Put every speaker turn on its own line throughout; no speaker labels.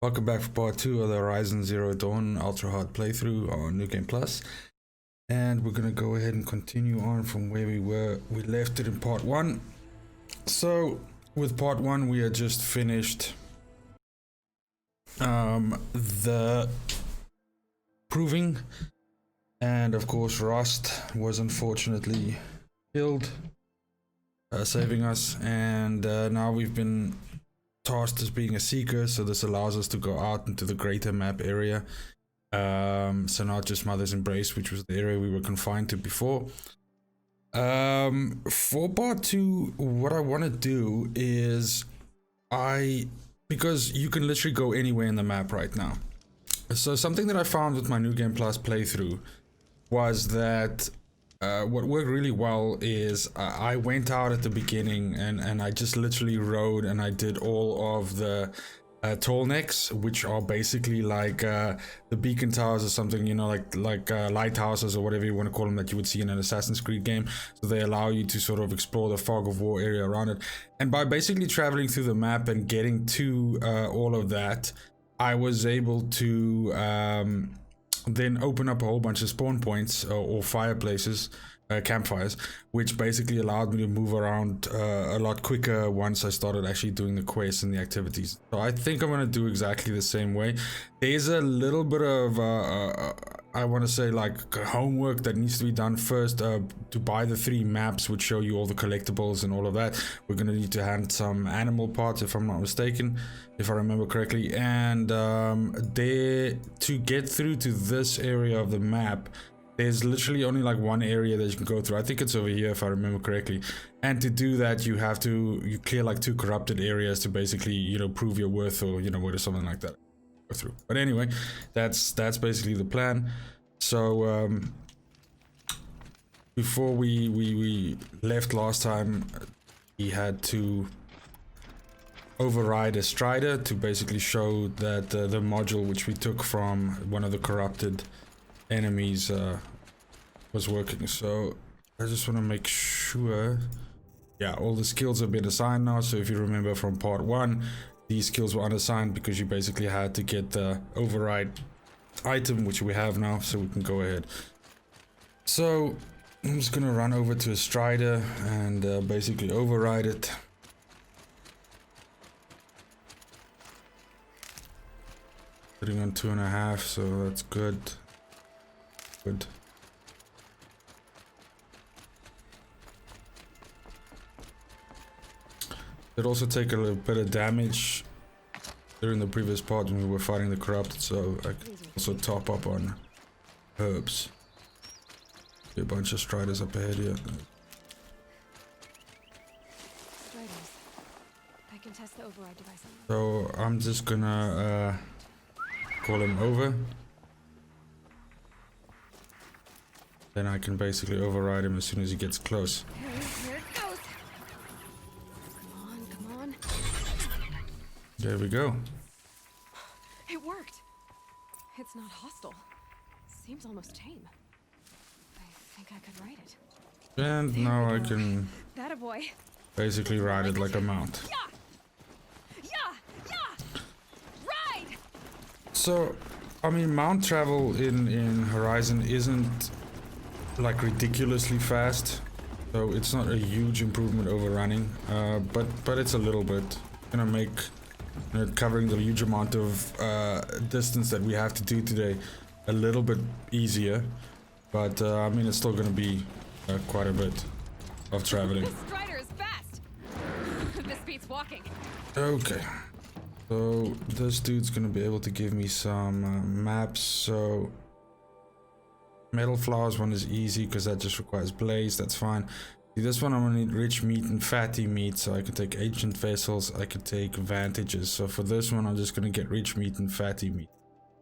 Welcome back for part 2 of the Horizon Zero Dawn Ultra Hard playthrough on New Game Plus. And we're going to go ahead and continue on from where we left it in part 1. So, with part 1 we had just finished the proving. And of course Rust was unfortunately killed, saving us. And now we've been tasked as being a seeker, so this allows us to go out into the greater map area, so not just Mother's Embrace, which was the area we were confined to before. For part 2, what I want to do is because you can literally go anywhere in the map right now, so something that I found with my New Game Plus playthrough was that what worked really well is I went out at the beginning and I just literally rode and I did all of the Tallnecks, which are basically like the beacon towers or something, you know, like lighthouses or whatever you want to call them, that you would see in an Assassin's Creed game. So they allow you to sort of explore the fog of war area around it. And by basically traveling through the map and getting to all of that, I was able to then open up a whole bunch of spawn points or fireplaces, campfires, which basically allowed me to move around a lot quicker once I started actually doing the quests and the activities. So I think I'm going to do exactly the same way. There's a little bit of I want to say like homework that needs to be done first to buy the 3 maps which show you all the collectibles and all of that. We're going to need to hand some animal parts, if I'm not mistaken, if I remember correctly. And there, to get through to this area of the map, there's literally only like one area that you can go through. I think it's over here if I remember correctly. And to do that you have to clear like 2 corrupted areas to basically, you know, prove your worth, or you know, what or something like that. Go through. But anyway, that's basically the plan. So before we left last time, we had to override a Strider to basically show that the module which we took from one of the corrupted enemies was working. So I just want to make sure, yeah, all the skills have been assigned now. So if you remember from part 1, these skills were unassigned because you basically had to get the override item, which we have now, so we can go ahead. So I'm just gonna run over to a Strider and basically override it. Sitting on 2.5, so that's good. Good. Did also take a little bit of damage during the previous part when we were fighting the corrupted, so I can also top up on herbs. See a bunch of Striders up ahead here.
Striders. I can test the override device.
So I'm just gonna call him over. Then I can basically override him as soon as he gets close.
Here it goes. Come on.
There we go.
It worked. It's not hostile. Seems almost tame. I think I could ride it.
And
There
now
we
I
go.
can
That a boy.
basically ride it like a mount.
Yeah. Ride.
So, I mean, mount travel in Horizon isn't like ridiculously fast, so it's not a huge improvement over running, but it's a little bit gonna make, you know, covering the huge amount of distance that we have to do today a little bit easier. But I mean, it's still gonna be quite a bit of traveling.
This Strider is fast. This beats walking.
Okay, so this dude's gonna be able to give me some maps. So Metal Flowers one is easy because that just requires blaze. That's fine. See, this one I'm gonna need rich meat and fatty meat, so I can take ancient vessels, I can take vantages. So for this one I'm just gonna get rich meat and fatty meat.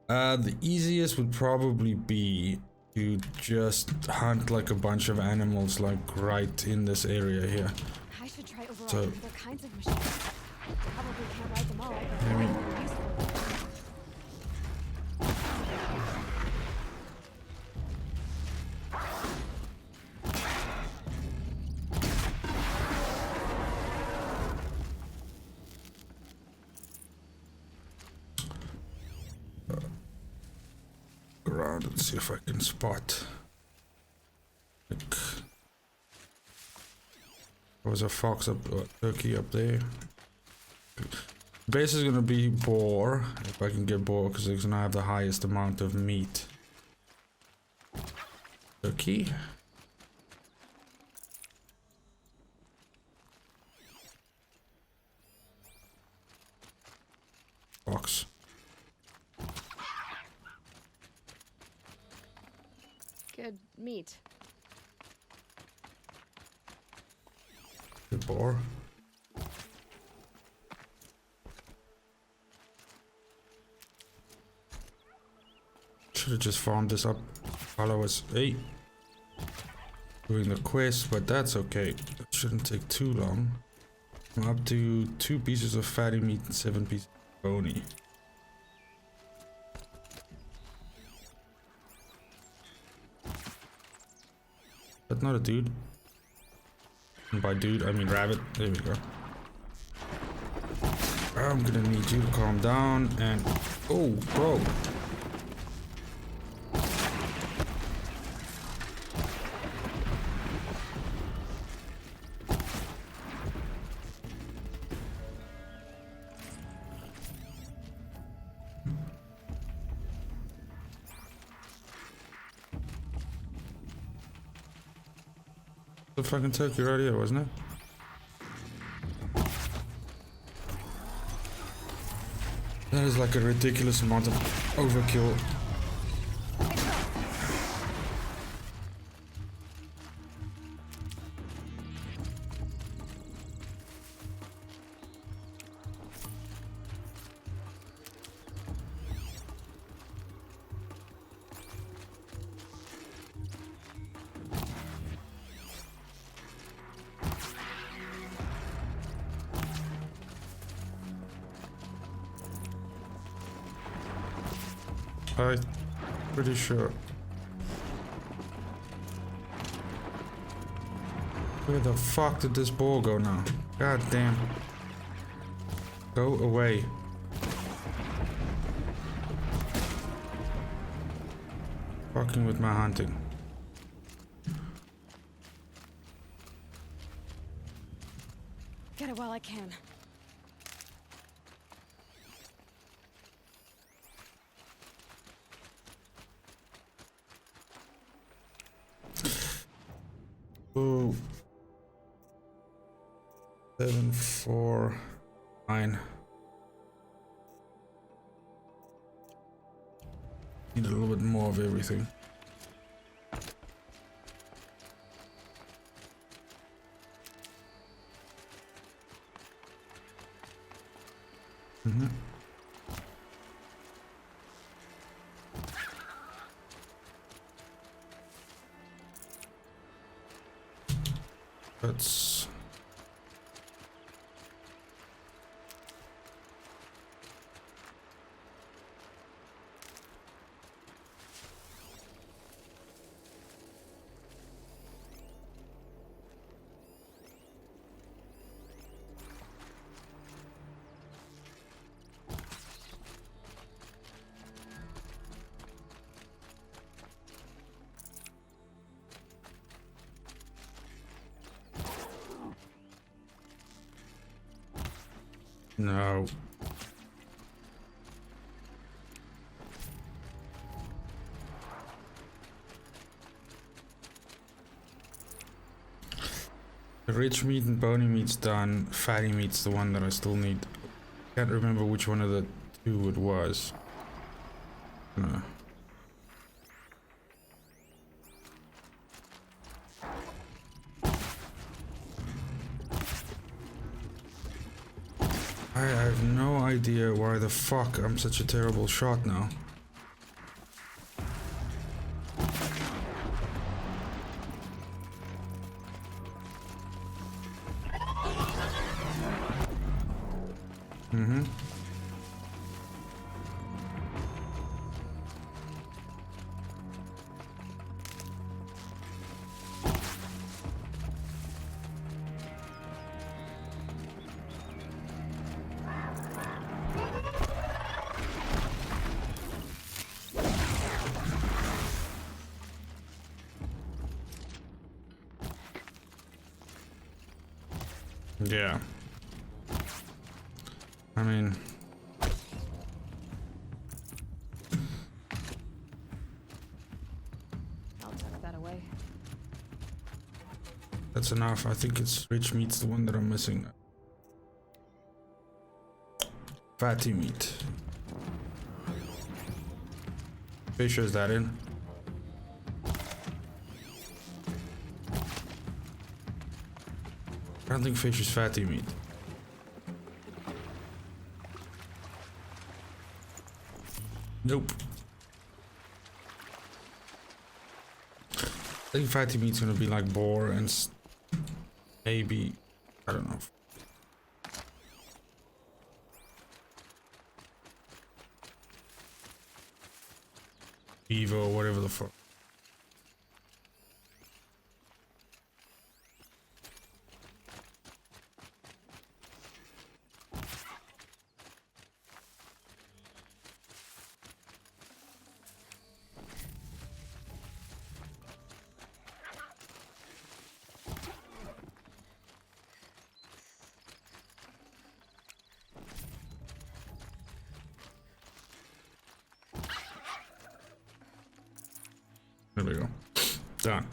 The easiest would probably be to just hunt like a bunch of animals like right in this area here.
I should try overriding
So
other kinds of machines. Probably can't ride them all, but
I mean,
they're useful.
Let's see if I can spot. Like, there was a fox up, turkey up there. Base is gonna be boar, if I can get boar, because it's gonna have the highest amount of meat. Turkey. Fox.
Good meat.
The boar. Should have just farmed this up while I was doing the quest, but that's okay. It shouldn't take too long. I'm up to 2 pieces of fatty meat and 7 pieces of bony. That's not a dude. And by dude, I mean rabbit. There we go. I'm gonna need you to calm down and... Oh, bro. The fucking turkey right here, wasn't it? That is like a ridiculous amount of overkill. I'm pretty sure. Where the fuck did this ball go now? God damn. Go away. Fucking with my hunting.
Get it while I can.
Ooh. 7, 4, 9. Need a little bit more of everything. Let's... No. The rich meat and bony meat's done. Fatty meat's the one that I still need. Can't remember which one of the two it was. No. I have no idea why the fuck I'm such a terrible shot now. Yeah. I mean...
I'll tuck that away.
That's enough. I think it's rich meat's the one that I'm missing. Fatty meat. Fish, is that in? I don't think fish is fatty meat. Nope. I think fatty meat's gonna be like boar and maybe, I don't know. Beaver or whatever the fuck. There we go. Done.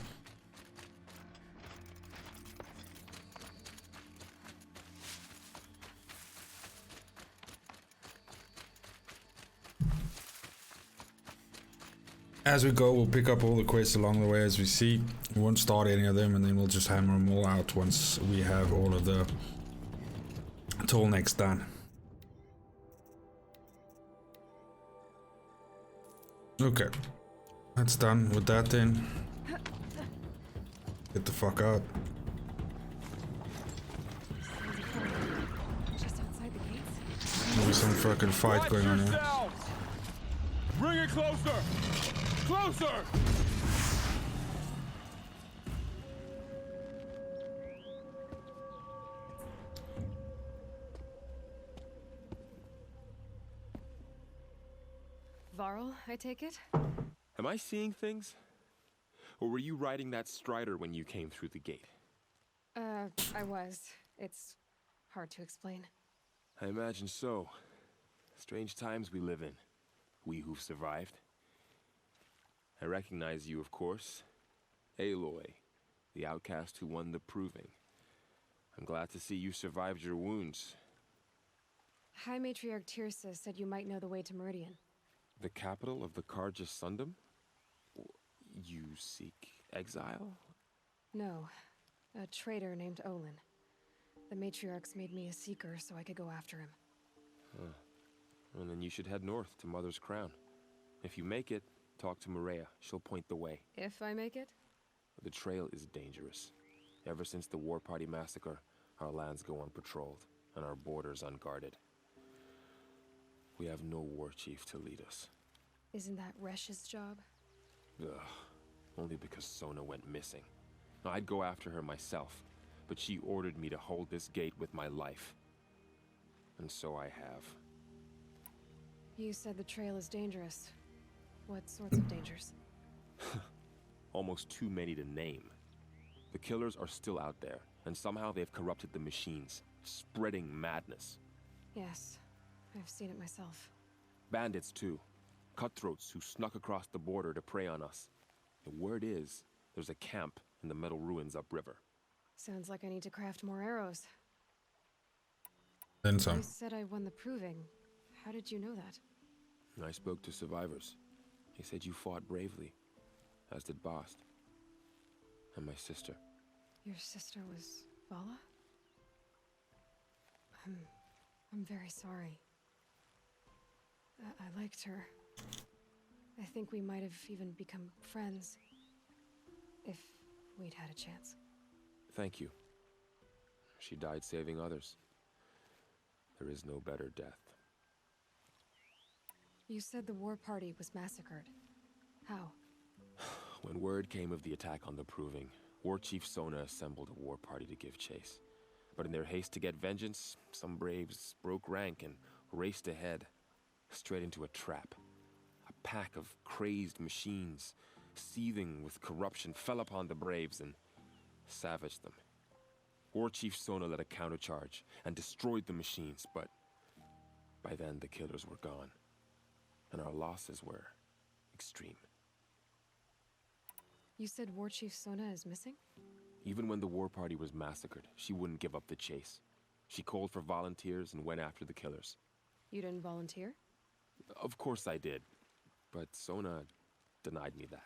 As we go, we'll pick up all the quests along the way as we see. We won't start any of them, and then we'll just hammer them all out once we have all of the Tallnecks done. Okay. That's done with that then. Get the fuck out.
Just outside the gates.
There's some fucking fight going on here.
Bring it closer! Closer!
Varl, I take it?
Am I seeing things? Or were you riding that strider when you came through the gate?
I was. It's hard to explain.
I imagine so. Strange times we live in. We who've survived. I recognize you, of course. Aloy, the outcast who won the proving. I'm glad to see you survived your wounds.
High Matriarch Tirsa said you might know the way to Meridian.
The capital of the Carja Sundom? You seek exile?
No. A traitor named Olin. The Matriarchs made me a seeker so I could go after him.
Huh. And then you should head north to Mother's Crown. If you make it, talk to Maria. She'll point the way.
If I make it?
The trail is dangerous. Ever since the War Party massacre, our lands go unpatrolled, and our borders unguarded. We have no war chief to lead us.
Isn't that Resh's job?
Ugh. Only because Sona went missing. I'd go after her myself, but she ordered me to hold this gate with my life. And so I have.
You said the trail is dangerous. What sorts of dangers?
Almost too many to name. The killers are still out there, and somehow they've corrupted the machines, spreading madness.
Yes, I've seen it myself.
Bandits, too. Cutthroats who snuck across the border to prey on us. The word is, there's a camp in the metal ruins upriver.
Sounds like I need to craft more arrows.
Then some.
You said I won the proving. How did you know that?
I spoke to survivors. He said you fought bravely, as did Bast. And my sister.
Your sister was Vala? I'm very sorry. I liked her. I think we might have even become friends. If we'd had a chance.
Thank you. She died saving others. There is no better death.
You said the war party was massacred. How?
When word came of the attack on the Proving, War Chief Sona assembled a war party to give chase. But in their haste to get vengeance, some braves broke rank and raced ahead, straight into a trap. A pack of crazed machines, seething with corruption, fell upon the braves and savaged them. War Chief Sona led a countercharge and destroyed the machines, but by then the killers were gone, and our losses were extreme.
You said War Chief Sona is missing?
Even when the war party was massacred, she wouldn't give up the chase. She called for volunteers and went after the killers.
You didn't volunteer?
Of course I did, but Sona denied me that.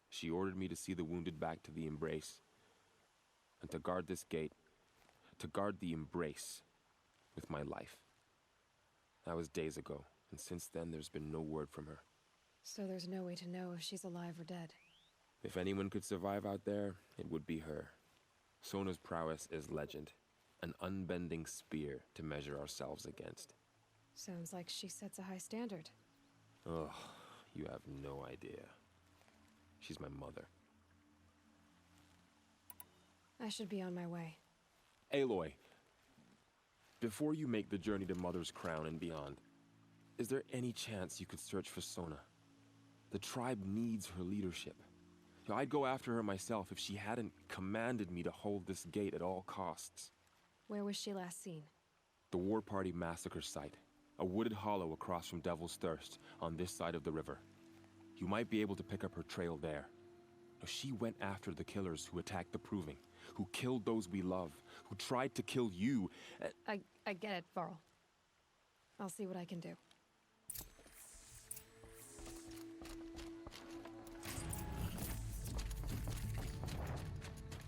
She ordered me to see the wounded back to the embrace, and to guard this gate, to guard the embrace with my life. That was days ago, and since then there's been no word from her.
So there's no way to know if she's alive or dead.
If anyone could survive out there, it would be her. Sona's prowess is legend, an unbending spear to measure ourselves against.
Sounds like she sets a high standard.
Ugh, you have no idea. She's my mother.
I should be on my way.
Aloy, before you make the journey to Mother's Crown and beyond, is there any chance you could search for Sona? The tribe needs her leadership. I'd go after her myself if she hadn't commanded me to hold this gate at all costs.
Where was she last seen?
The War Party massacre site. A wooded hollow across from Devil's Thirst, on this side of the river. You might be able to pick up her trail there. She went after the killers who attacked the Proving, who killed those we love, who tried to kill you.
I get it, Varl. I'll see what I can do.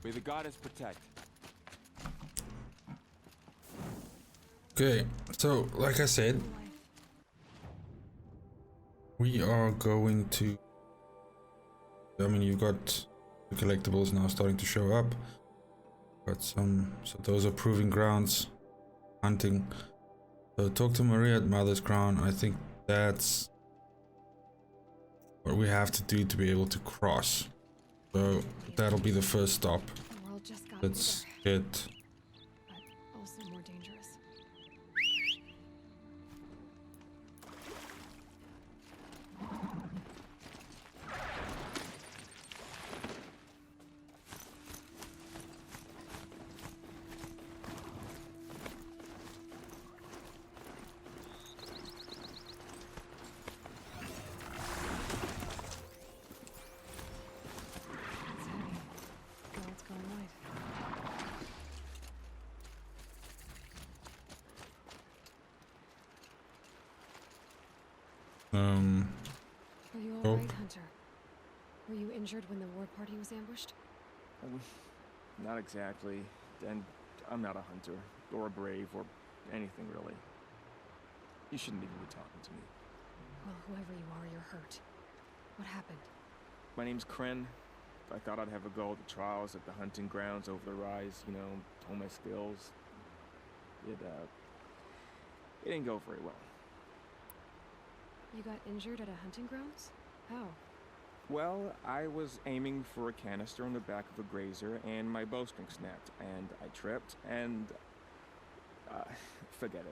May the goddess protect.
Okay, so like I said, we are going to, I mean, you've got the collectibles now starting to show up. Got some, so those are proving grounds, hunting. So talk to Maria at Mother's Crown. I think that's what we have to do to be able to cross. So that'll be the first stop.
The world just got
Let's
bigger,
get
but also more dangerous.
Are
you
oh.
alright, Hunter? Were you injured when the war party was ambushed?
Not exactly. And I'm not a hunter, or a brave, or anything really. You shouldn't even be talking to me.
Well, whoever you are, you're hurt. What happened?
My name's Kren. I thought I'd have a go at the trials at the hunting grounds over the rise, you know, hone my skills. It didn't go very well.
You got injured at a hunting grounds? How?
Well, I was aiming for a canister on the back of a grazer, and my bowstring snapped, and I tripped, and... forget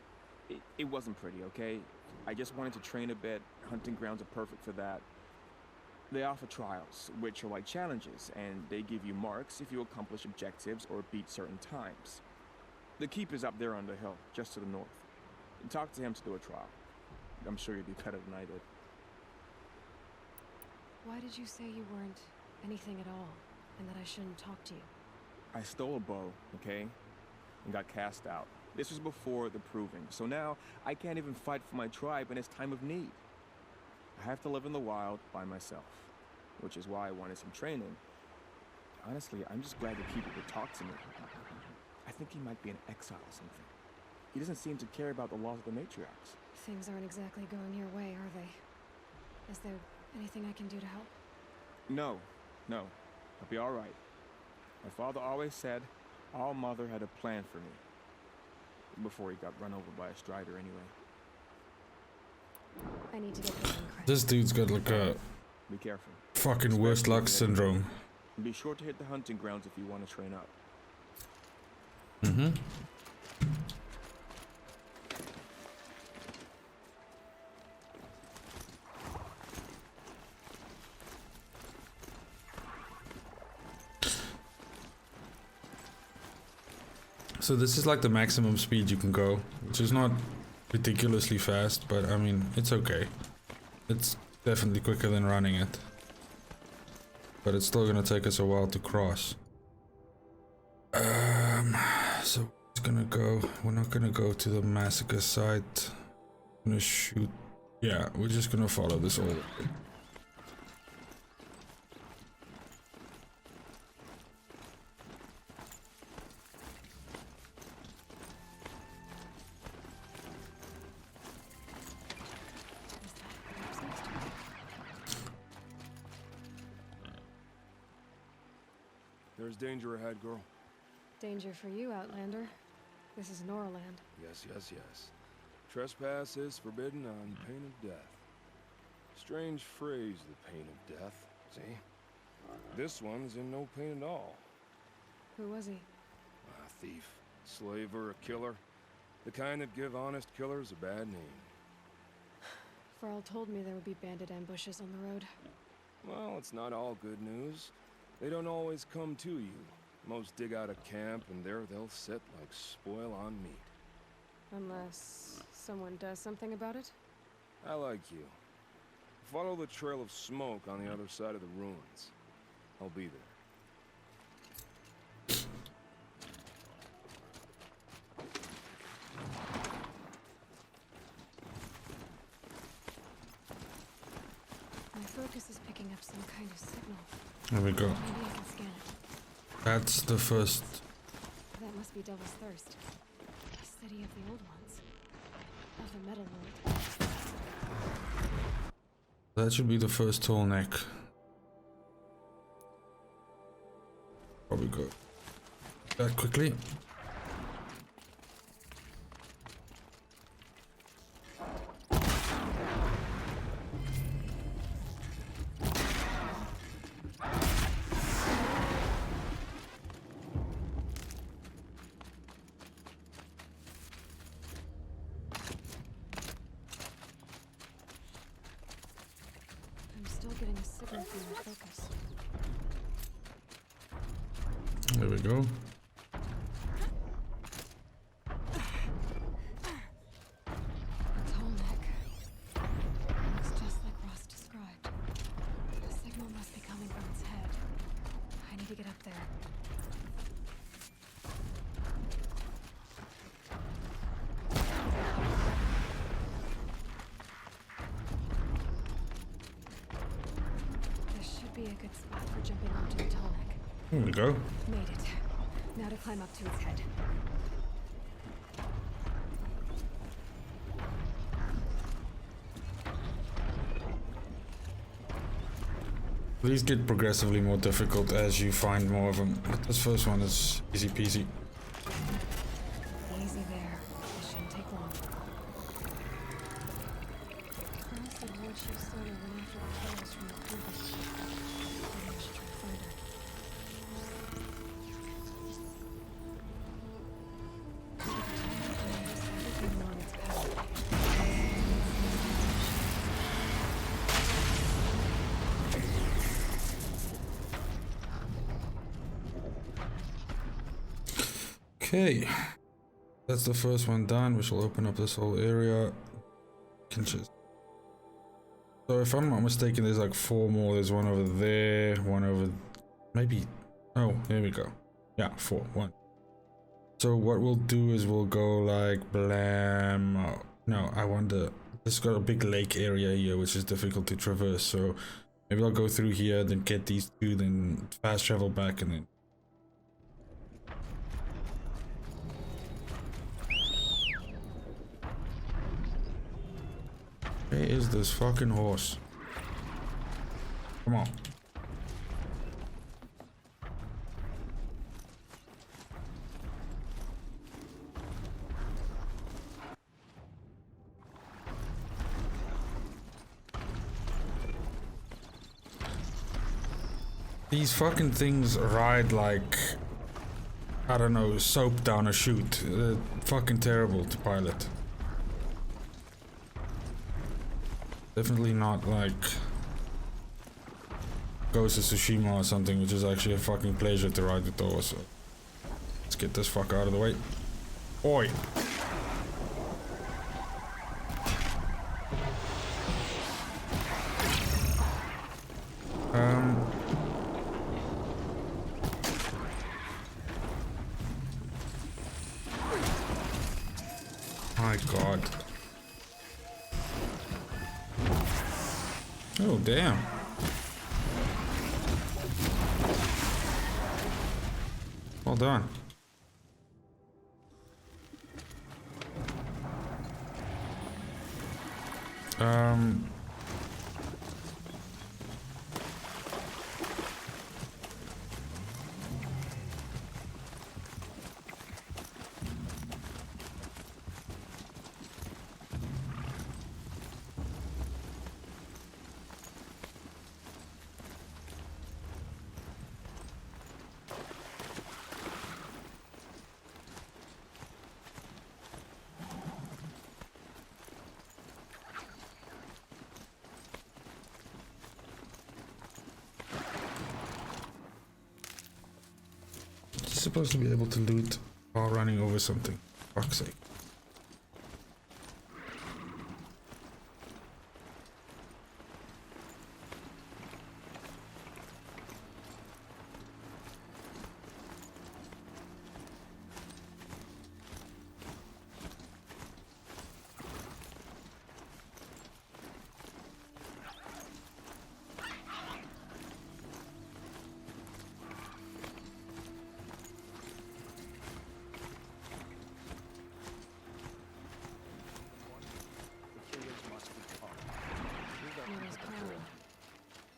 it. It wasn't pretty, okay? I just wanted to train a bit. Hunting grounds are perfect for that. They offer trials, which are like challenges, and they give you marks if you accomplish objectives or beat certain times. The keeper's up there on the hill, just to the north. Talk to him to do a trial. I'm sure you'd be better than I did.
Why did you say you weren't anything at all, and that I shouldn't talk to you?
I stole a bow, okay? And got cast out. This was before the Proving, so now I can't even fight for my tribe in its time of need. I have to live in the wild by myself, which is why I wanted some training. Honestly, I'm just glad the keeper would talk to me. I think he might be an exile or something. He doesn't seem to care about the laws of the matriarchs.
Things aren't exactly going your way, are they? Is there anything I can do to help?
No. I'll be all right. My father always said our mother had a plan for me. Before he got run over by a strider anyway.
I need to get going, Kren.
This dude's got like a
Be careful.
fucking worst luck syndrome.
And be sure to hit the hunting grounds if you want to train up.
Mm-hmm. So this is like the maximum speed you can go, which is not ridiculously fast, but I mean, it's okay. It's definitely quicker than running it. But it's still gonna take us a while to cross. So it's gonna go, we're not gonna go to the massacre site. I'm gonna shoot, yeah, we're just gonna follow this all the way.
There's danger ahead, girl.
Danger for you, Outlander. This is Noraland.
Yes, yes, yes. Trespass is forbidden on pain of death. Strange phrase, the pain of death, see? This one's in no pain at all.
Who was he?
A thief, slaver, a killer. The kind that give honest killers a bad name.
Farrell told me there would be bandit ambushes on the road.
Well, it's not all good news. They don't always come to you. Most dig out a camp, and there they'll sit like spoil on meat.
Unless someone does something about it?
I like you. Follow the trail of smoke on the other side of the ruins. I'll be there.
My focus is picking up some kind of signal.
There we go.
Maybe I can scan it.
That's the first.
That must be Devil's Thirst. The city of the old ones. Of the metal world.
That should be the first Tallneck. Probably go that quickly.
Getting a signal from your focus.
There we go.
Tallneck. Looks just like Ross described. The signal must be coming from its head. I need to get up there. Be a good spot for jumping onto the Tallneck.
Here we go.
Made it. Now to climb up to its head.
These get progressively more difficult as you find more of them. But this first one is easy peasy.
Easy there. It shouldn't take long. Carl said Warchief Sona went after the killers from the proving. Maybe I should try to find her. Everything along its path.
Okay, that's the first one done, which will open up this whole area. Can just. So if I'm not mistaken, there's like 4 more. There's one over there, one over, maybe. Oh, there we go. Yeah, 4, 1. So what we'll do is we'll go like blam. Oh, no, I wonder. This has got a big lake area here, which is difficult to traverse. So maybe I'll go through here, then get these 2, then fast travel back, and then. Where is this fucking horse? Come on. These fucking things ride like, I don't know, soap down a chute. They're fucking terrible to pilot. Definitely not like Ghost of Tsushima or something, which is actually a fucking pleasure to ride with those. So let's get this fuck out of the way. Oi. My God. Oh, damn. Well done. You're supposed to be able to loot while running over something. Fuck's sake.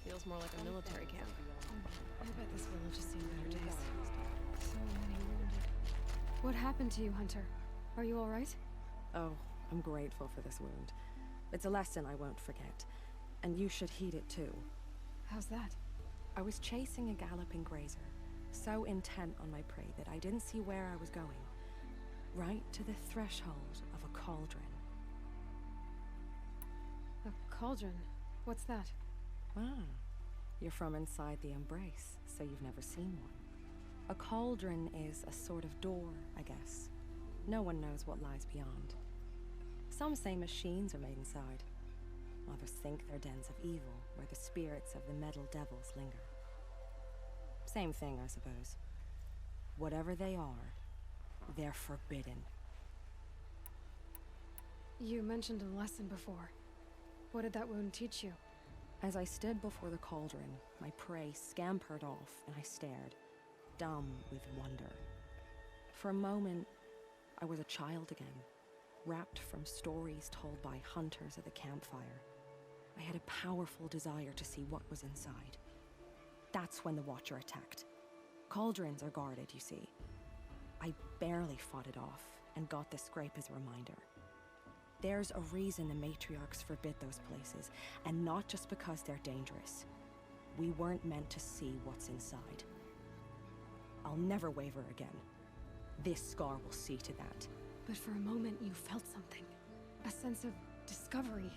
Feels more like a military camp. I bet this village has seen better days. So many wounded. What happened to you, Hunter? Are you all right?
Oh, I'm grateful for this wound. It's a lesson I won't forget. And you should heed it too.
How's that?
I was chasing a galloping grazer, so intent on my prey that I didn't see where I was going. Right to the threshold of a cauldron.
A cauldron? What's that?
Ah, you're from inside the Embrace, so you've never seen one. A cauldron is a sort of door, I guess. No one knows what lies beyond. Some say machines are made inside. Others think they're dens of evil, where the spirits of the metal devils linger. Same thing, I suppose. Whatever they are, they're forbidden.
You mentioned a lesson before. What did that wound teach you?
As I stood before the cauldron, my prey scampered off, and I stared, dumb with wonder. For a moment, I was a child again, wrapped from stories told by hunters at the campfire. I had a powerful desire to see what was inside. That's when the Watcher attacked. Cauldrons are guarded, you see. I barely fought it off, and got this scrape as a reminder. There's a reason the matriarchs forbid those places, and not just because they're dangerous. We weren't meant to see what's inside. I'll never waver again. This scar will see to that.
But for a moment you felt something. A sense of discovery.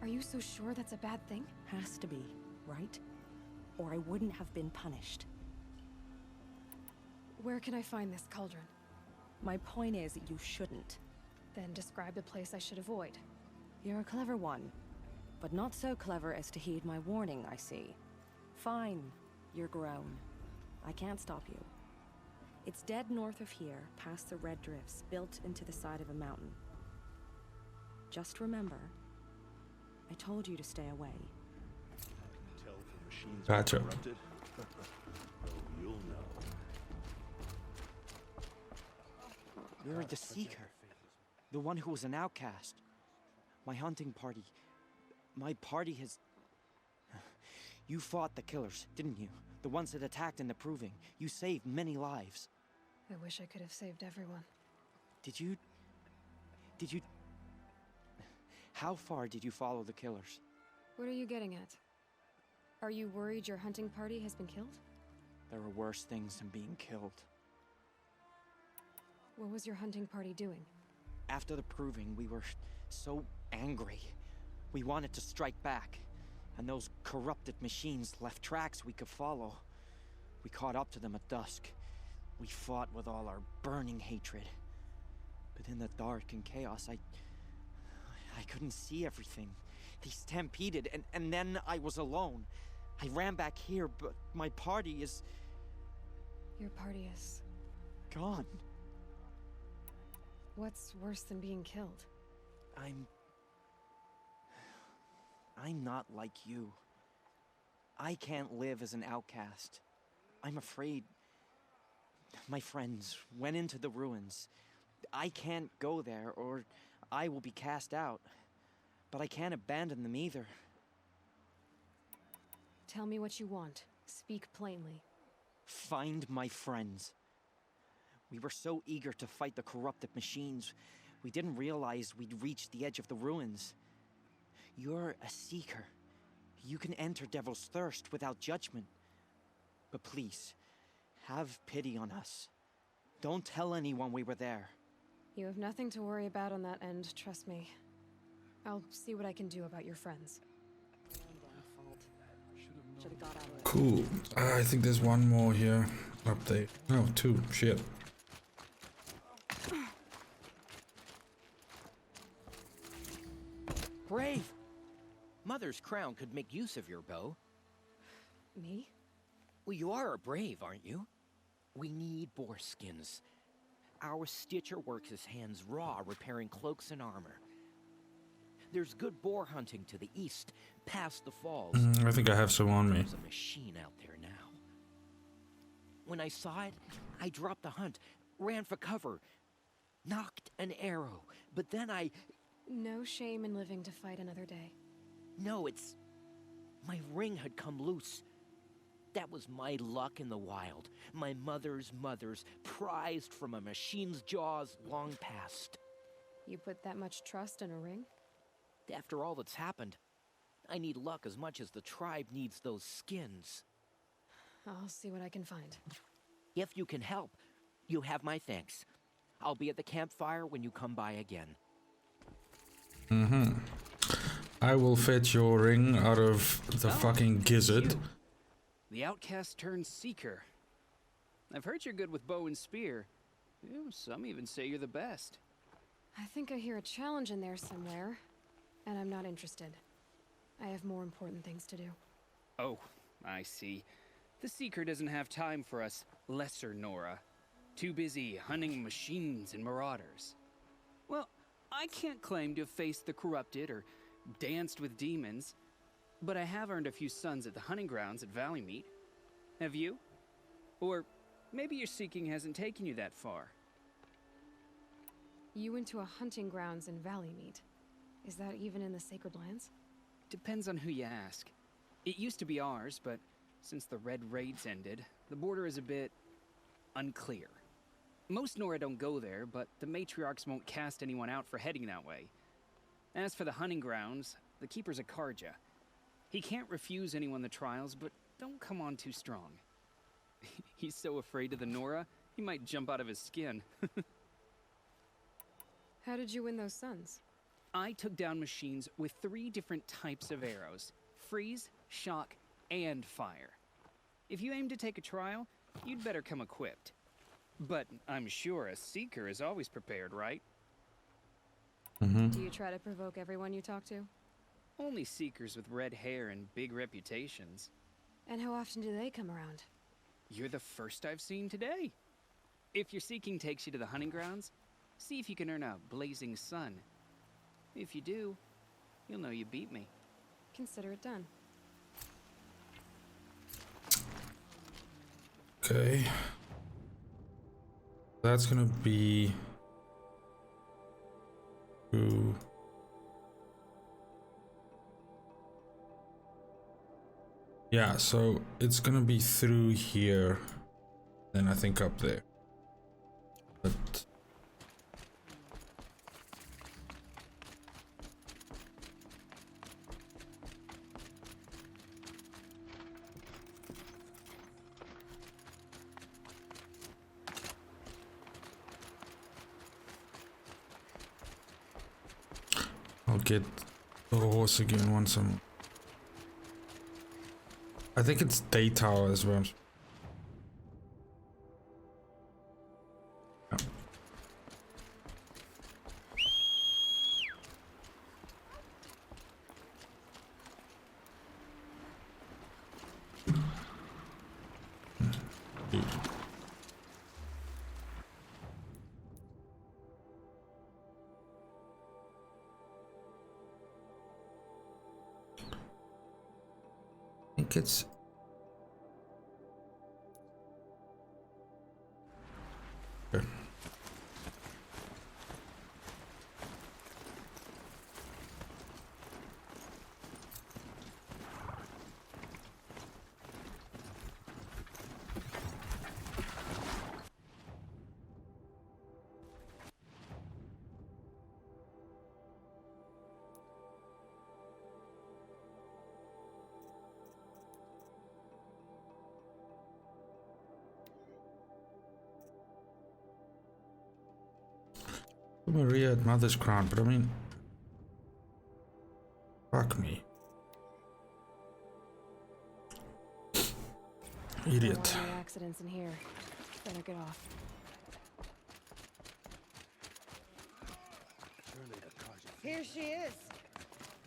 Are you so sure that's a bad thing?
Has to be, right? Or I wouldn't have been punished.
Where can I find this cauldron?
My point is, you shouldn't.
Then describe the place I should avoid.
You're a clever one, but not so clever as to heed my warning, I see. Fine, you're grown. I can't stop you. It's dead north of here, past the red drifts, built into the side of a mountain. Just remember, I told you to stay away.
Gotcha.
You'll know.
You're the Seeker. The one who was an outcast. My hunting party. My party has... You fought the killers, didn't you? The ones that attacked in the Proving. You saved many lives.
I wish I could have saved everyone.
Did you... How far did you follow the killers?
What are you getting at? Are you worried your hunting party has been killed?
There are worse things than being killed.
What was your hunting party doing?
After the Proving, we were so angry. We wanted to strike back. And those corrupted machines left tracks we could follow. We caught up to them at dusk. We fought with all our burning hatred. But in the dark and chaos, I couldn't see everything. They stampeded, and then I was alone. I ran back here, but my party is...
Your party is...
gone.
What's worse than being killed?
I'm not like you. I can't live as an outcast. I'm afraid my friends went into the ruins. I can't go there, or I will be cast out. But I can't abandon them either.
Tell me what you want. Speak plainly.
Find my friends. We were so eager to fight the corrupted machines, we didn't realize we'd reached the edge of the ruins. You're a seeker. You can enter Devil's Thirst without judgment. But please, have pity on us. Don't tell anyone we were there.
You have nothing to worry about on that end, trust me. I'll see what I can do about your friends.
Cool. I think there's one more here. Update. No, two. Shit.
Brave! Mother's crown could make use of your bow.
Me?
Well, you are a brave, aren't you? We need boar skins. Our stitcher works his hands raw, repairing cloaks and armor. There's good boar hunting to the east, past the falls.
I think I have some on me.
There's a machine out there now. When I saw it, I dropped the hunt, ran for cover, knocked an arrow, but then I...
No shame in living to fight another day.
No, it's... my ring had come loose. That was my luck in the wild. My mother's prized from a machine's jaws long past.
You put that much trust in a ring?
After all that's happened, I need luck as much as the tribe needs those skins.
I'll see what I can find.
If you can help, you have my thanks. I'll be at the campfire when you come by again.
I will fetch your ring out of the fucking gizzard.
You. The outcast turned seeker. I've heard you're good with bow and spear. Some even say you're the best.
I think I hear a challenge in there somewhere, and I'm not interested. I have more important things to do.
Oh, I see. The seeker doesn't have time for us lesser Nora. Too busy hunting machines and marauders. Well, I can't claim to have faced the corrupted or danced with demons, but I have earned a few suns at the hunting grounds at Valleymeet. Have you? Or maybe your seeking hasn't taken you that far.
You went to a hunting grounds in Valleymeet. Is that even in the Sacred Lands?
Depends on who you ask. It used to be ours, but since the Red Raids ended, the border is a bit unclear. Most Nora don't go there, but the matriarchs won't cast anyone out for heading that way. As for the hunting grounds, the keeper's a Karja. He can't refuse anyone the trials, but don't come on too strong. He's so afraid of the Nora, he might jump out of his skin.
How did you win those suns?
I took down machines with 3 different types of arrows: freeze, shock, and fire. If you aim to take a trial, you'd better come equipped. But I'm sure a seeker is always prepared, right?
Do you try to provoke everyone you talk to?
Only seekers with red hair and big reputations.
And how often do they come around?
You're the first I've seen today. If your seeking takes you to the hunting grounds, see if you can earn a blazing sun. If you do, you'll know you beat me.
Consider it done.
Okay. That's gonna be... Ooh. Yeah, so it's gonna be through here, then I think up there. But I'll get the horse again once I'm... I think it's Daytower as well. Yeah. it's... Okay. Maria at Mother's Crown, but I mean, fuck me, idiot.
Any accidents in here? Better get off.
Here she is.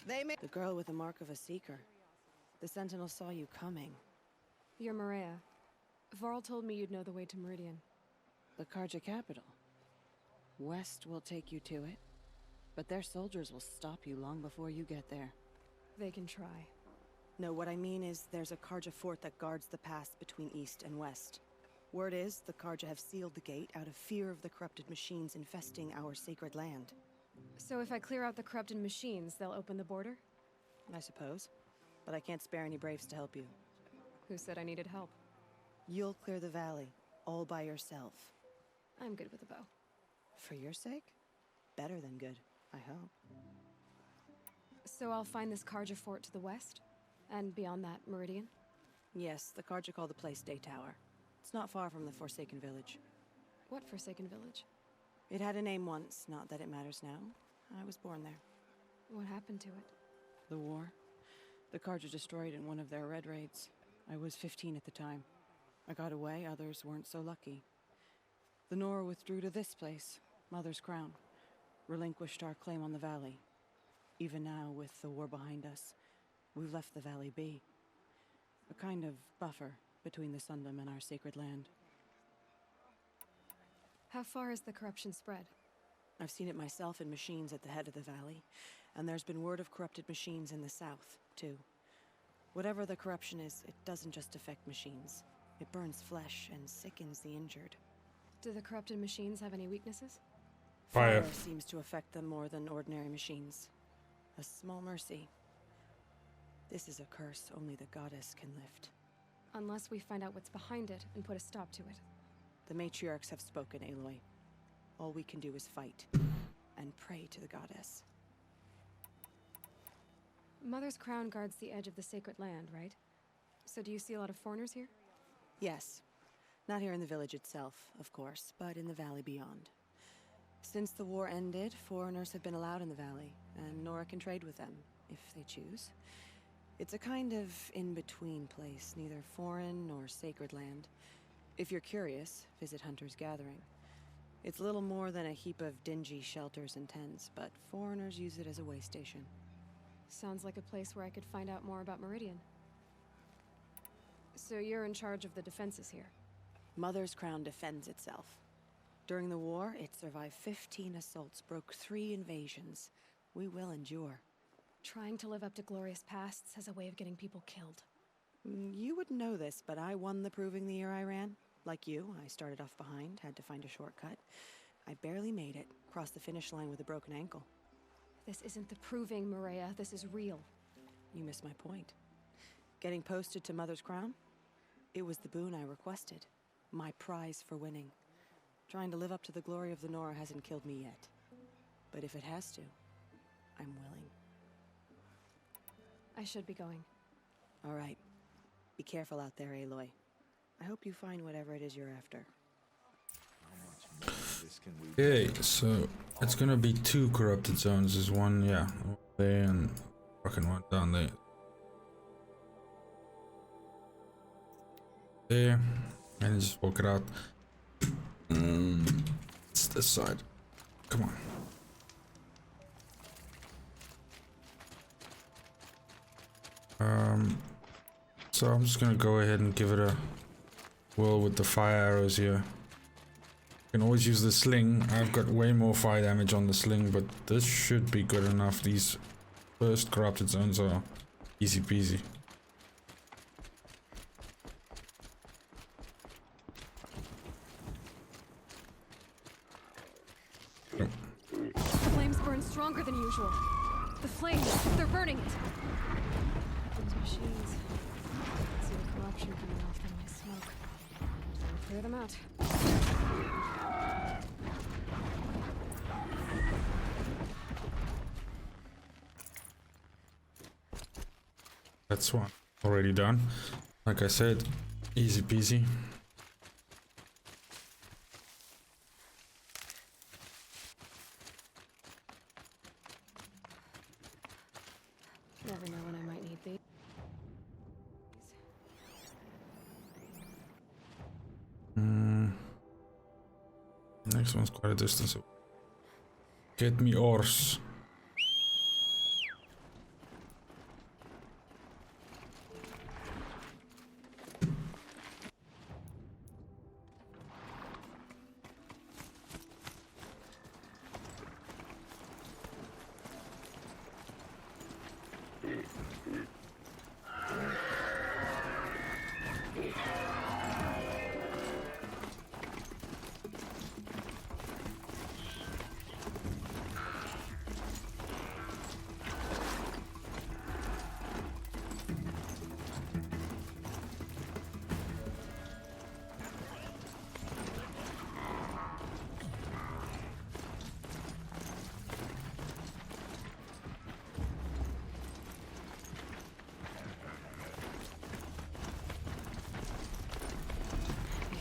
They made the girl with the mark of a seeker. The Sentinel saw you coming.
You're Maria. Varl told me you'd know the way to Meridian.
The Karja capital. West will take you to it, but their soldiers will stop you long before you get there.
They can try.
No, what I mean is there's a Karja fort that guards the pass between East and West. Word is the Karja have sealed the gate out of fear of the corrupted machines infesting our sacred land.
So if I clear out the corrupted machines, they'll open the border?
I suppose. But I can't spare any braves to help you.
Who said I needed help?
You'll clear the valley, all by yourself.
I'm good with a bow.
For your sake? Better than good, I hope.
So I'll find this Karja fort to the west? And beyond that, Meridian?
Yes, the Karja call the place Daytower. It's not far from the Forsaken Village.
What Forsaken Village?
It had a name once, not that it matters now. I was born there.
What happened to it?
The war. The Karja destroyed in one of their red raids. I was 15 at the time. I got away, others weren't so lucky. The Nora withdrew to this place, Mother's Crown. Relinquished our claim on the valley. Even now, with the war behind us, we've left the valley be. A kind of buffer between the Sundom and our sacred land.
How far has the corruption spread?
I've seen it myself in machines at the head of the valley, and there's been word of corrupted machines in the south, too. Whatever the corruption is, it doesn't just affect machines. It burns flesh and sickens the injured.
Do the corrupted machines have any weaknesses?
Fire.
Seems to affect them more than ordinary machines. A small mercy. This is a curse only the goddess can lift.
Unless we find out what's behind it and put a stop to it.
The matriarchs have spoken, Aloy. All we can do is fight and pray to the goddess.
Mother's Crown guards the edge of the sacred land, right? So do you see a lot of foreigners here?
Yes. Not here in the village itself, of course, but in the valley beyond. Since the war ended, foreigners have been allowed in the valley, and Nora can trade with them, if they choose. It's a kind of in-between place, neither foreign nor sacred land. If you're curious, visit Hunter's Gathering. It's little more than a heap of dingy shelters and tents, but foreigners use it as a way station.
Sounds like a place where I could find out more about Meridian. So you're in charge of the defenses here?
Mother's Crown defends itself. During the war, it survived 15 assaults, broke 3 invasions. We will endure.
Trying to live up to glorious pasts has a way of getting people killed.
You wouldn't know this, but I won the proving the year I ran. Like you, I started off behind, had to find a shortcut. I barely made it, crossed the finish line with a broken ankle.
This isn't the proving, Maria. This is real.
You missed my point. Getting posted to Mother's Crown? It was the boon I requested. My prize for winning. Trying to live up to the glory of the Nora hasn't killed me yet. But if it has to, I'm willing.
I should be going.
All right. Be careful out there, Aloy. I hope you find whatever it is you're after.
Okay, so it's gonna be 2 corrupted zones. There's one, yeah, over there and fucking one down there. There, and then just walk it out. It's this side. Come on. So I'm just gonna go ahead and give it a whirl with the fire arrows here. You can always use the sling. I've got way more fire damage on the sling, but this should be good enough. These first corrupted zones are easy peasy.
stronger than usual. The flames, they're burning it. Those machines. I see the corruption coming off them like smoke. Time to clear them out.
That's one already done. Like I said, easy peasy.
Never know when I might need these.
Next one's quite a distance away. Get me ores.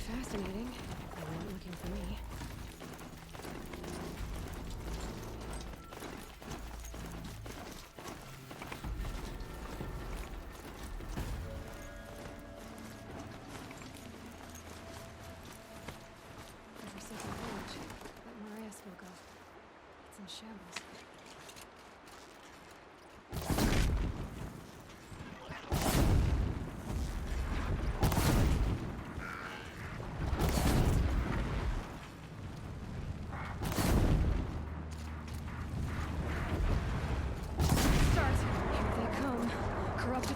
Fascinating. They weren't looking for me. Ever since the village that Maria spoke of, it's in shambles.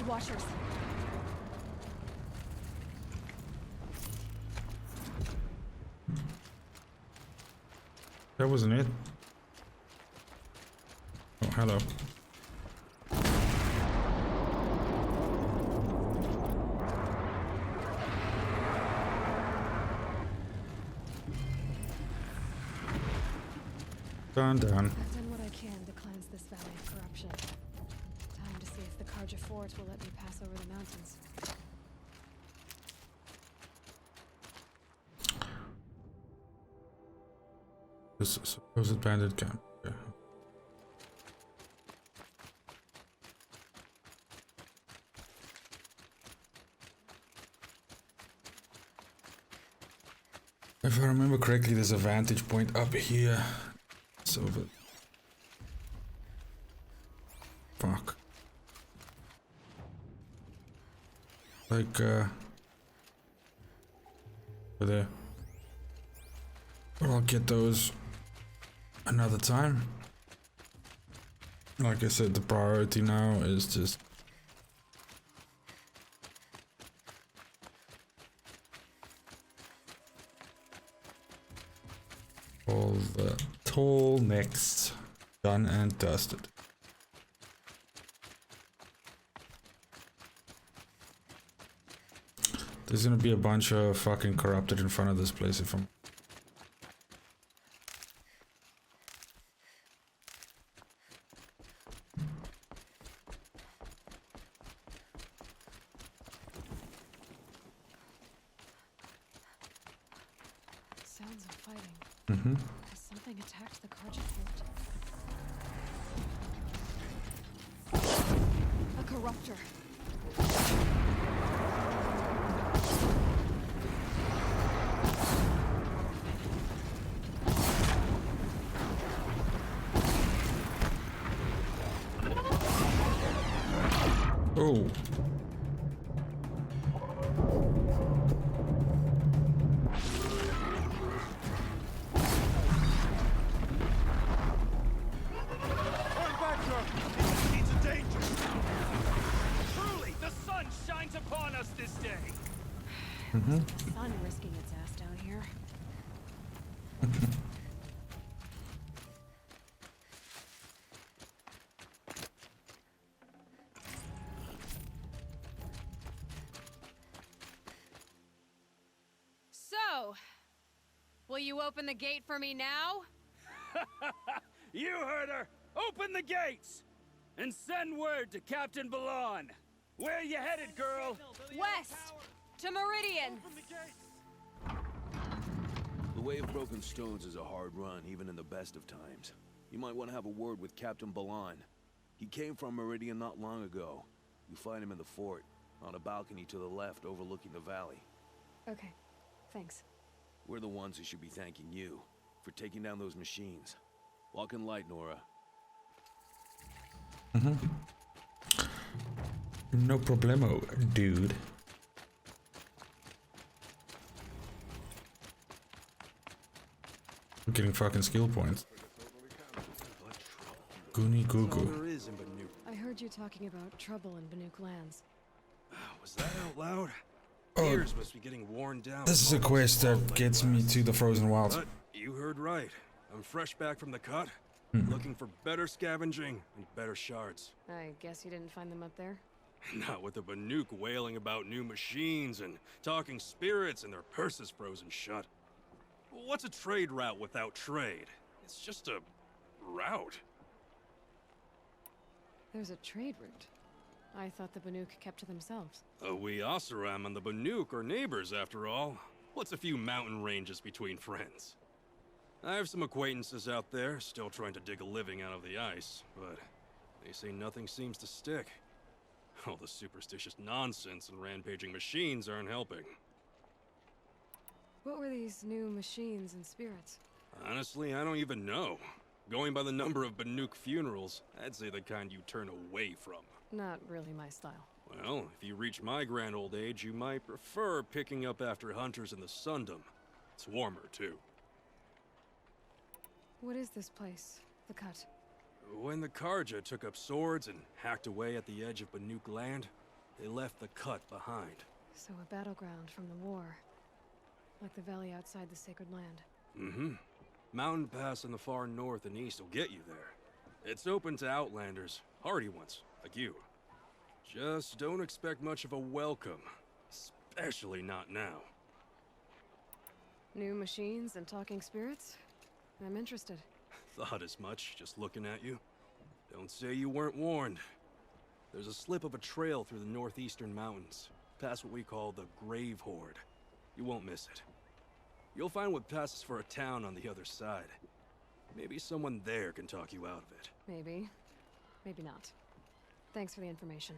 Washers.
That wasn't it. Oh, hello. Done.
I've done what I can to cleanse this valley of corruption. Time to see if the Carja Fort will let me pass over the mountains.
This supposed bandit camp. Okay. If I remember correctly, there's a vantage point up here. So, but fuck. Like, over there. But I'll get those another time. Like I said, the priority now is just all the Tallnecks done and dusted. There's gonna be a bunch of fucking corrupted in front of this place if I'm...
Sounds of fighting.
Mm-hmm.
Something attacked the Carja Fort. A corruptor.
Oh.
Sun risking its ass down here. you open the gate for me now?
You heard her! Open the gates! And send word to Captain Balon! Where you headed, girl?
West! To Meridian!
The Way of Broken Stones is a hard run, even in the best of times. You might want to have a word with Captain Balon. He came from Meridian not long ago. You find him in the fort, on a balcony to the left overlooking the valley.
Okay, thanks.
We're the ones who should be thanking you for taking down those machines. Walk in light, Nora.
No problemo, dude. We're getting fucking skill points. Goonie goo goo.
I heard you talking about trouble in Banuk lands.
Was that out loud?
Oh,
Ears must be getting worn down.
this is a quest that gets me to the Frozen Wilds.
But you heard right. I'm fresh back from the cut,
Hmm.
looking for better scavenging and better shards.
I guess you didn't find them up there?
Not with the Banuk wailing about new machines and talking spirits and their purses frozen shut. What's a trade route without trade? It's just a route.
There's a trade route. I thought the Banuk kept to themselves.
We Oseram and the Banuk are neighbors, after all. What's a few mountain ranges between friends? I have some acquaintances out there, still trying to dig a living out of the ice, but they say nothing seems to stick. All the superstitious nonsense and rampaging machines aren't helping.
What were these new machines and spirits?
Honestly, I don't even know. Going by the number of Banuk funerals, I'd say the kind you turn away from.
Not really my style.
Well, if you reach my grand old age, you might prefer picking up after hunters in the Sundom. It's warmer, too.
What is this place? The Cut?
When the Karja took up swords and hacked away at the edge of Banuk land, they left the Cut behind.
So a battleground from the war. Like the valley outside the Sacred Land.
Mm-hmm. Mountain Pass in the far north and east will get you there. It's open to outlanders, hardy ones, like you. Just don't expect much of a welcome. Especially not now.
New machines and talking spirits? I'm interested.
Thought as much, just looking at you. Don't say you weren't warned. There's a slip of a trail through the northeastern mountains, past what we call the Grave Horde. You won't miss it. You'll find what passes for a town on the other side. Maybe someone there can talk you out of it.
Maybe. Maybe not. Thanks for the information.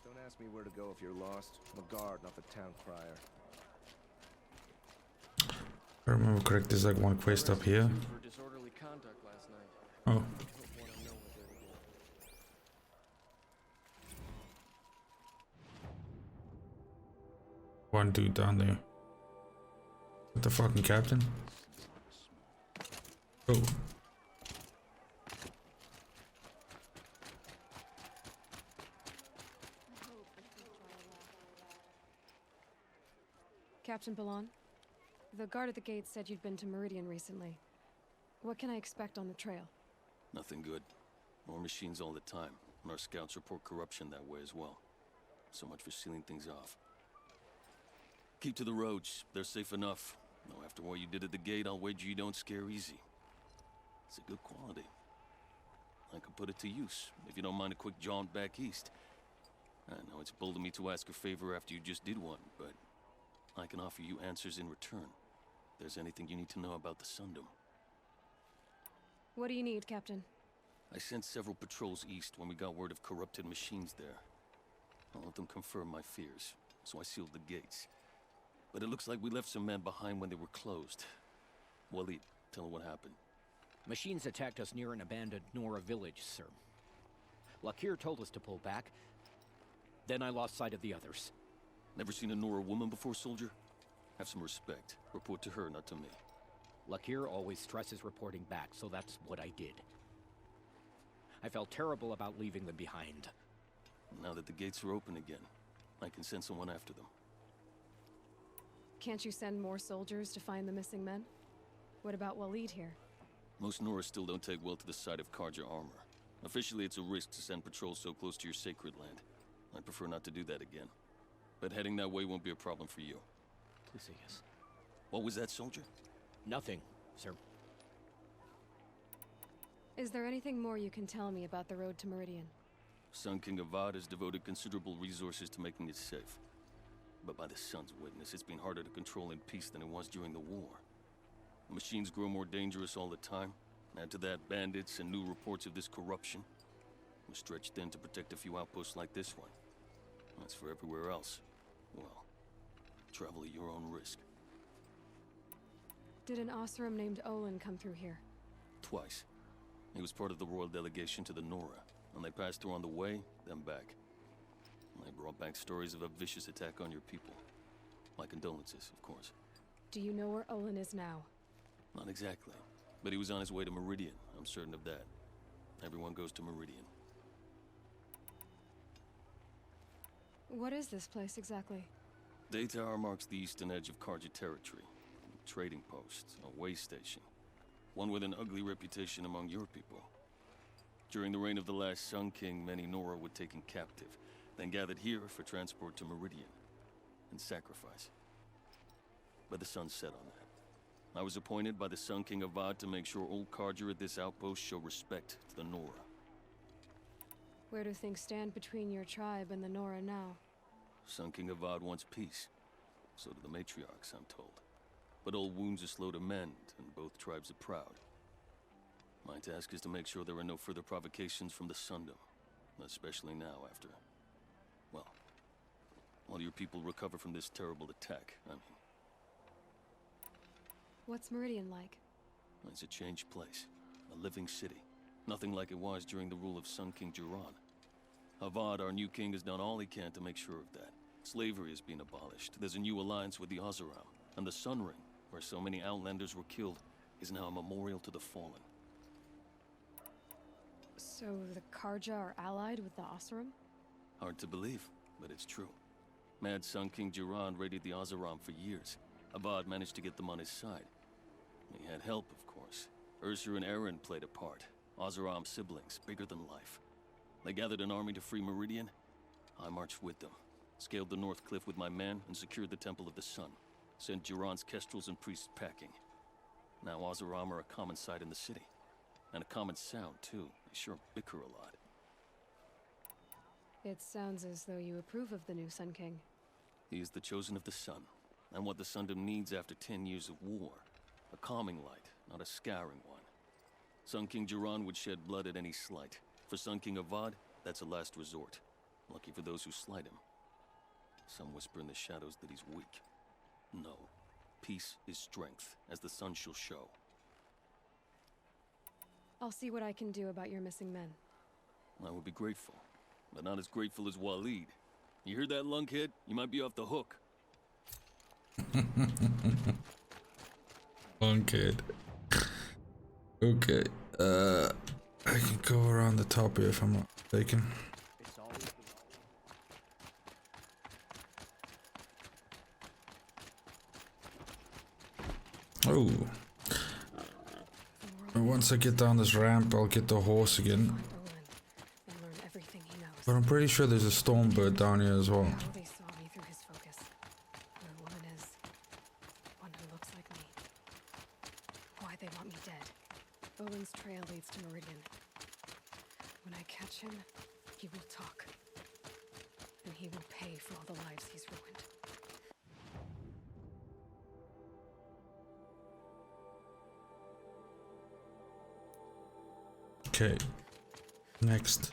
Don't ask me where to go if you're lost. I'm a guard, not the town crier.
If I remember correct, there's like one quest up here.
For disorderly conduct last night.
Oh. One dude down there. With the fucking captain? Oh.
Captain Balon, the guard at the gate said you'd been to Meridian recently. What can I expect on the trail?
Nothing good. More machines all the time, and our scouts report corruption that way as well. So much for sealing things off. Keep to the roads. They're safe enough. Though after what you did at the gate, I'll wager you don't scare easy. It's a good quality. I could put it to use, if you don't mind a quick jaunt back east. I know it's bold of me to ask a favor after you just did one, but I can offer you answers in return. If there's anything you need to know about the Sundom.
What do you need, Captain?
I sent several patrols east when we got word of corrupted machines there. I'll let them confirm my fears, so I sealed the gates. But it looks like we left some men behind when they were closed. Waleed, tell her what happened.
Machines attacked us near an abandoned Nora village, sir. Lakir told us to pull back. Then I lost sight of the others.
Never seen a Nora woman before, soldier? Have some respect. Report to her, not to me.
Lakir always stresses reporting back, so that's what I did. I felt terrible about leaving them behind.
Now that the gates are open again, I can send someone after them.
Can't you send more soldiers to find the missing men? What about Waleed here?
Most Nora still don't take well to the sight of Karja armor. Officially, it's a risk to send patrols so close to your sacred land. I'd prefer not to do that again. But heading that way won't be a problem for you.
Please say yes.
What was that, soldier?
Nothing, sir.
Is there anything more you can tell me about the road to Meridian?
Sun King Avad has devoted considerable resources to making it safe. But by the Sun's witness, it's been harder to control in peace than it was during the war. The machines grow more dangerous all the time. Add to that bandits and new reports of this corruption. We're stretched thin to protect a few outposts like this one. As for everywhere else, well, travel at your own risk.
Did an Oseram named Olin come through here?
Twice. He was part of the royal delegation to the Nora, and they passed through on the way, then back. And they brought back stories of a vicious attack on your people. My condolences, of course.
Do you know where Olin is now?
Not exactly, but he was on his way to Meridian, I'm certain of that. Everyone goes to Meridian.
What is this place exactly?
Daytower marks the eastern edge of Karja territory. A trading post, a way station. One with an ugly reputation among your people. During the reign of the last Sun King, many Nora were taken captive, then gathered here for transport to Meridian, and sacrifice. But the sun set on that. I was appointed by the Sun King Avad to make sure old Karja at this outpost show respect to the Nora.
Where do things stand between your tribe and the Nora now?
Sun King Avad wants peace. So do the matriarchs, I'm told. But old wounds are slow to mend, and both tribes are proud. My task is to make sure there are no further provocations from the Sundom. Especially now after... well, while your people recover from this terrible attack, I mean.
What's Meridian like?
It's a changed place. A living city. Nothing like it was during the rule of Sun King Jiran. Avad, our new king, has done all he can to make sure of that. Slavery has been abolished. There's a new alliance with the Oseram. And the Sun Ring, where so many Outlanders were killed, is now a memorial to the fallen.
So the Karja are allied with the Oseram?
Hard to believe, but it's true. Mad Sun King Jiran raided the Oseram for years. Avad managed to get them on his side. He had help, of course. Ursur and Eren played a part. Oseram siblings, bigger than life. They gathered an army to free Meridian. I marched with them, scaled the North Cliff with my men, and secured the Temple of the Sun. Sent Jiran's kestrels and priests packing. Now Oseram are a common sight in the city. And a common sound, too. They sure bicker a lot.
It sounds as though you approve of the new Sun King.
He is the chosen of the Sun, and what the Sundom needs after 10 years of war. A calming light, not a scouring one. Sun King Jiran would shed blood at any slight. For Sun King Avad, that's a last resort. Lucky for those who slight him. Some whisper in the shadows that he's weak. No. Peace is strength, as the sun shall show.
I'll see what I can do about your missing men.
I would be grateful, but not as grateful as Waleed. You heard that, lunkhead? You might be off the hook.
Lunkhead. Okay. I can go around the top here if I'm not mistaken. Oh. Once I get down this ramp, I'll get the horse again. But I'm pretty sure there's a Stormbird down here as well.
They saw me through his focus. The woman is one who looks like me. Why they want me dead? Owen's trail leads to Meridian. When I catch him, he will talk. And he will pay for all the lives he's ruined.
Okay. Next.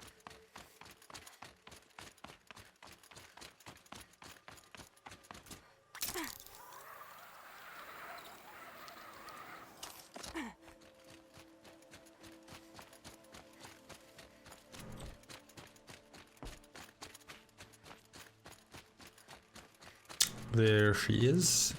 There she is.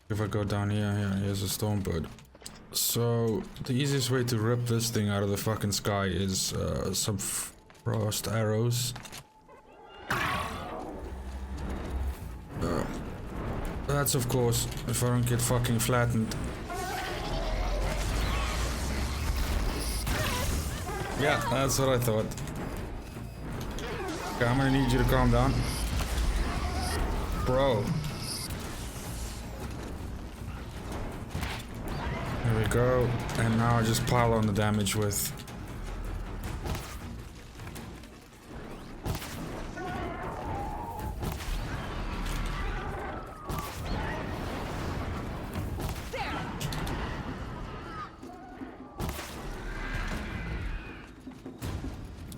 If I go down here, here's a Stormbird. So the easiest way to rip this thing out of the fucking sky is some frost arrows. That's of course if I don't get fucking flattened. Yeah, that's what I thought. Okay, I'm gonna need you to calm down. Bro. There we go. And now I just pile on the damage with...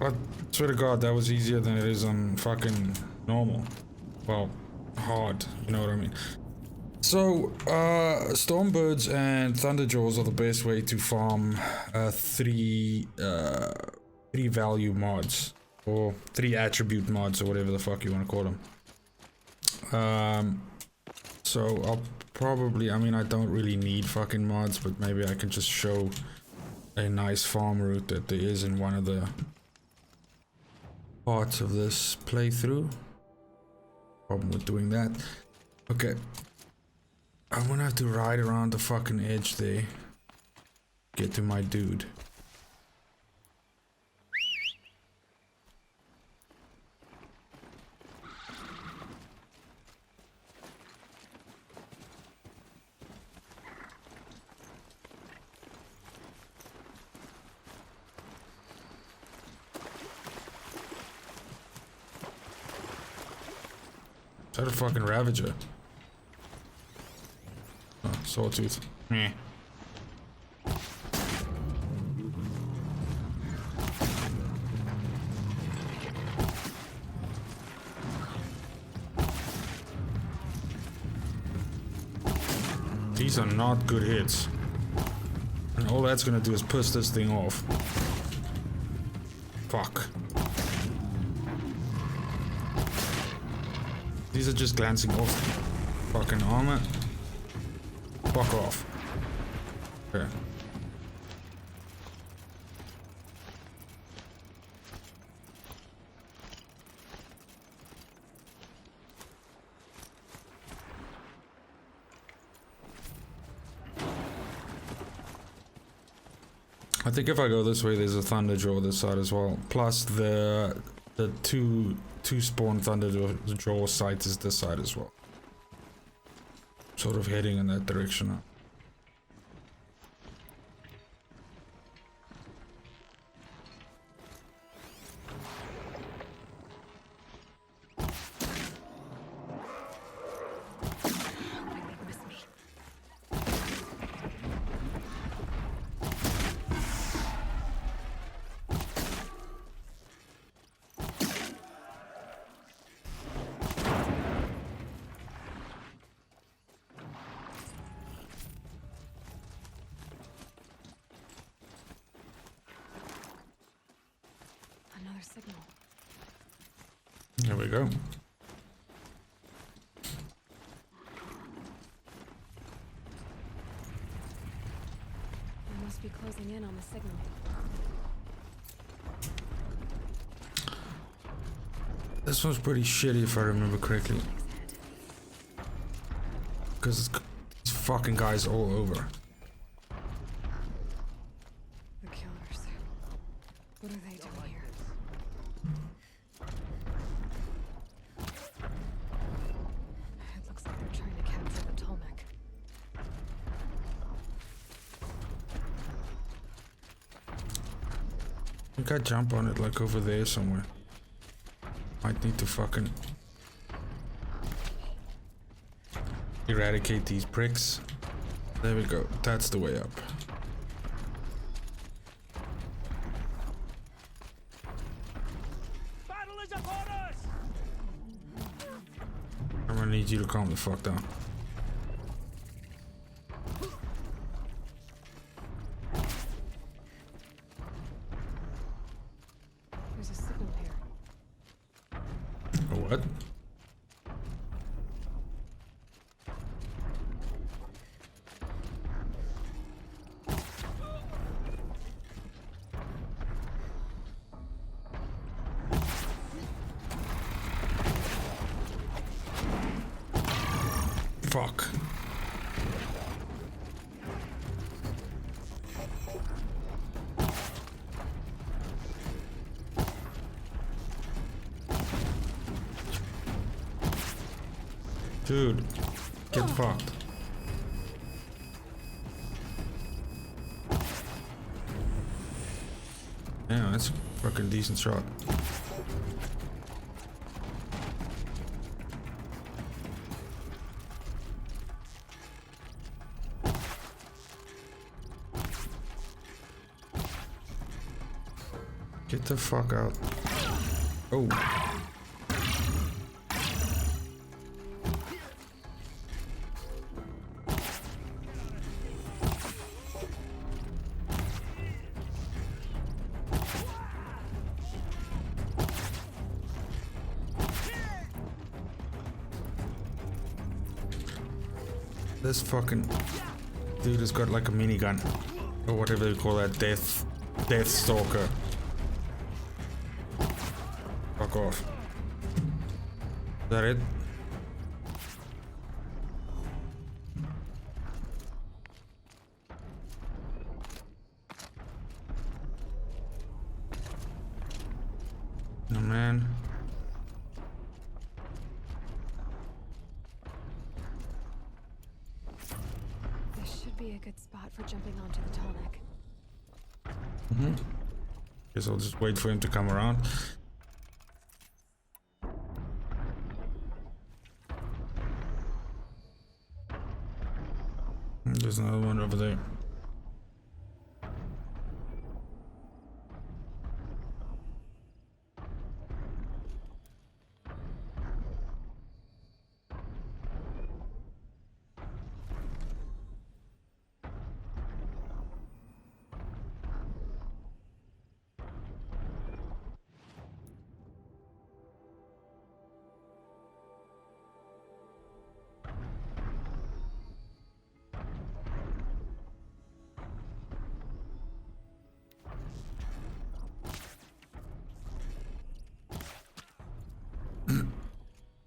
I swear to God, that was easier than it is on fucking normal. Well, hard, you know what I mean. So, Stormbirds and Thunderjaws are the best way to farm three value mods. Or 3 attribute mods, or whatever the fuck you want to call them. So, I'll probably, I mean, I don't really need fucking mods, but maybe I can just show a nice farm route that there is in one of the parts of this playthrough. Problem with doing that. Okay. I'm gonna have to ride around the fucking edge there. Get to my dude. Is that a fucking Ravager? Oh, Sawtooth. Meh. These are not good hits. And all that's gonna do is piss this thing off. Fuck. These are just glancing off fucking armor. Fuck off. Okay. I think if I go this way, there's a Thunderjaw this side as well. Plus the two spawn Thunderjaw sites is this side as well. Sort of heading in that direction now.
Signal.
There we go.
We must be closing in on the signal.
This one's pretty shitty if I remember correctly. Because these fucking guys all over.
The killers. What are they doing here? It looks like they're trying to capture the Tallneck.
I think I jump on it like over there somewhere. Might need to fucking eradicate these pricks. There we go. That's the way up.
Battle is upon us!
I'm gonna need you to calm the fuck down.
There's a signal here.
A what? Fuck. Dude, get fucked. Yeah, that's a fucking decent shot. Get the fuck out. Oh. This fucking dude has got like a minigun or whatever they call that, death stalker. Fuck off. Is that it? No, man.
This should be a good spot for jumping onto the Tallneck.
Mm-hmm. Guess I'll just wait for him to come around. There's another one over there.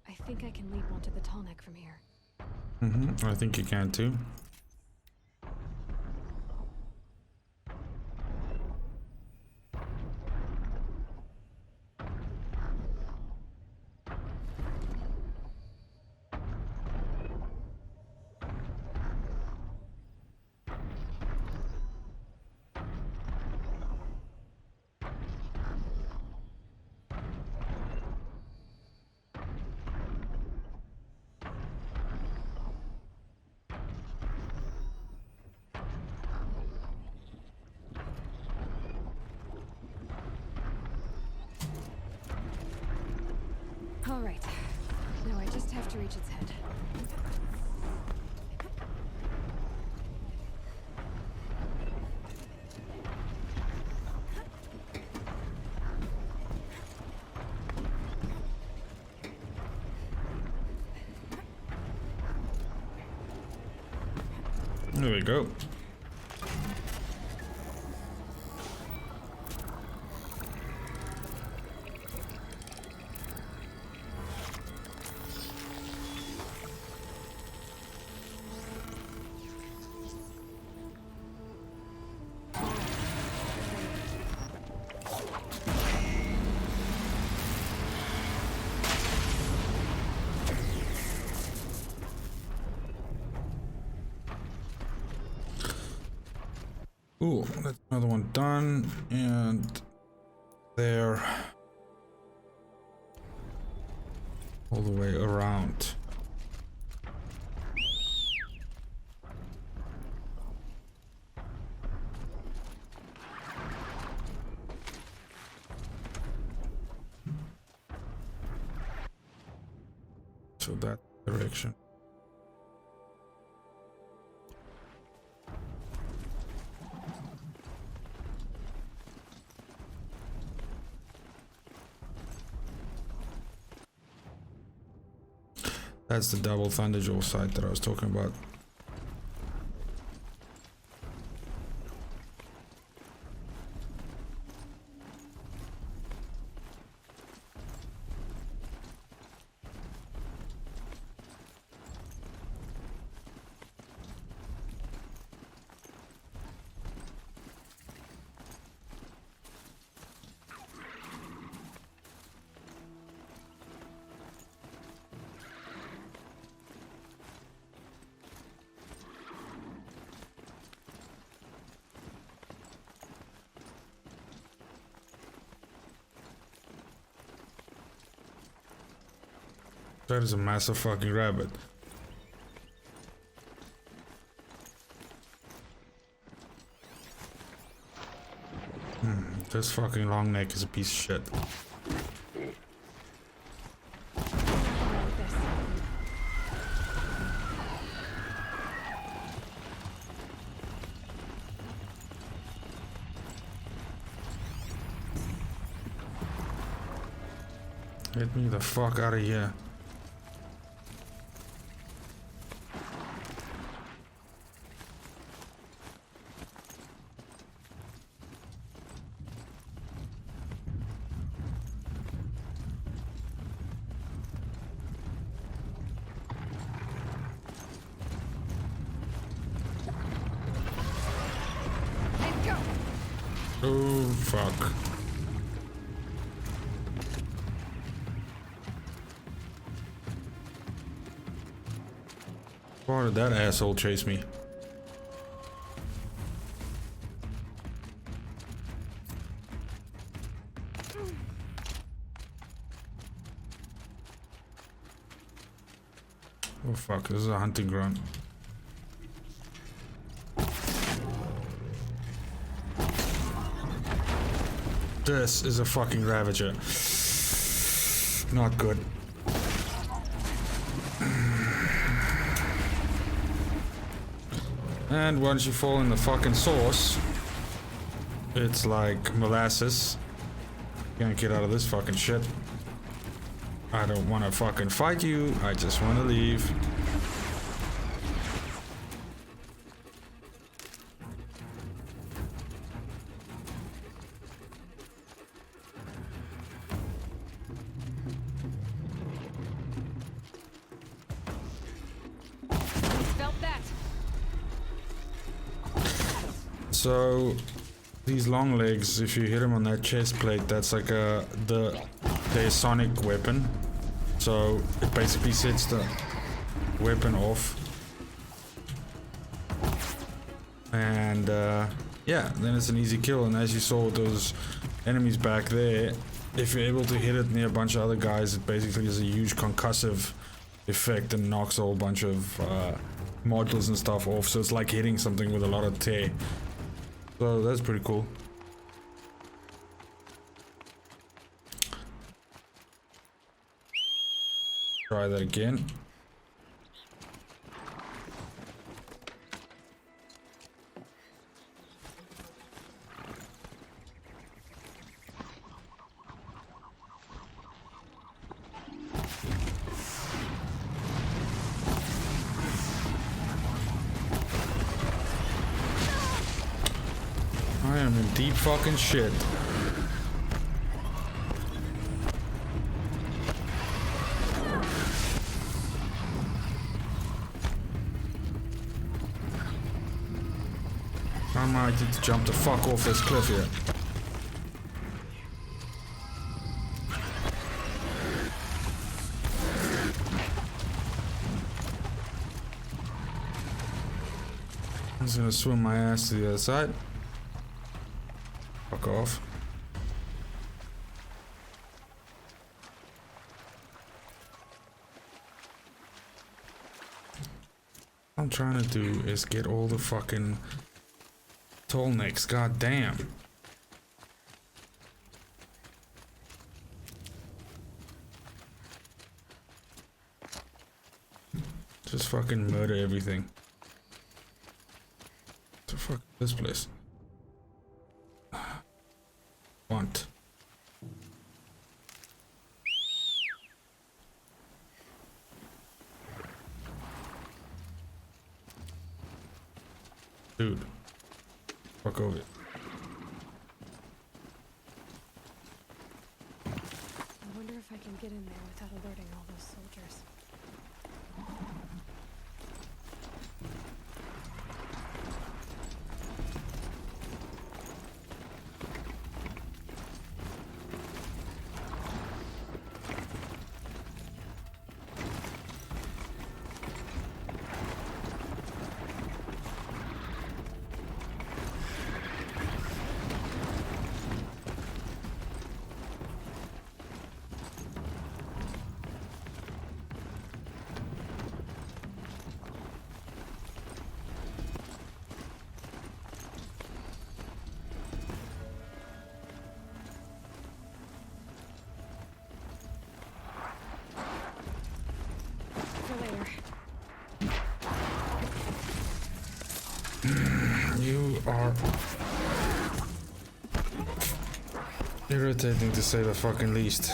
I think I can leap onto the Tallneck from here.
Mm-hmm. I think you can too.
All right. Now I just have to reach its head.
There we go. Ooh, that's another one done, and there, all the way around. So that direction. That's the double Thunderjaw site that I was talking about. That is a massive fucking rabbit. This fucking long neck is a piece of shit. Get me the fuck out of here. Oh, fuck. Why did that asshole chase me? Oh fuck, this is a hunting ground. This is a fucking Ravager. Not good. And once you fall in the fucking sauce, it's like molasses. Can't get out of this fucking shit. I don't want to fucking fight you. I just want to leave. So these long legs, if you hit him on that chest plate, that's like their sonic weapon. So it basically sets the weapon off. And yeah, then it's an easy kill. And as you saw with those enemies back there, if you're able to hit it near a bunch of other guys, it basically is a huge concussive effect and knocks a whole bunch of modules and stuff off. So it's like hitting something with a lot of tear. So that's pretty cool. Try that again. I am in deep fucking shit. I might need to jump the fuck off this cliff here. I'm just gonna swim my ass to the other side. Fuck off. What I'm trying to do is get all the fucking Tallnecks, god damn. Just fucking murder everything. What the fuck is this place? Want. Dude. Fuck over it.
I wonder if I can get in there without alerting all those soldiers.
are irritating to say the fucking least.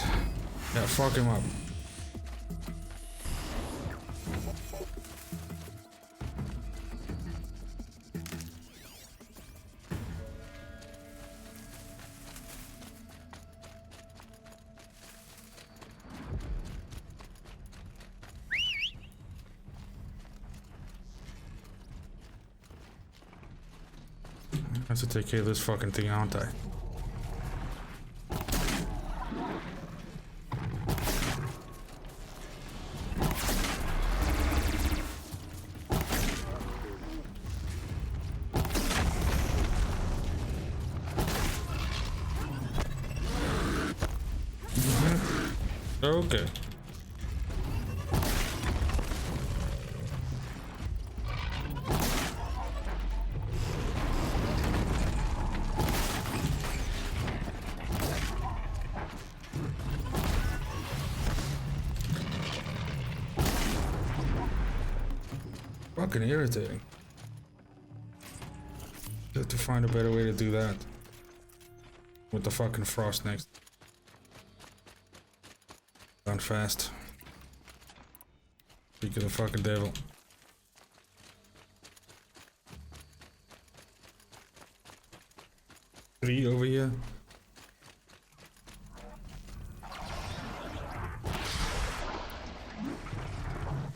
Yeah, fuck him up. I have to take care of this fucking thing, aren't I? Okay. Fucking irritating. Have to find a better way to do that. With the fucking frost next. Done fast. Speak of the fucking devil. Three over here.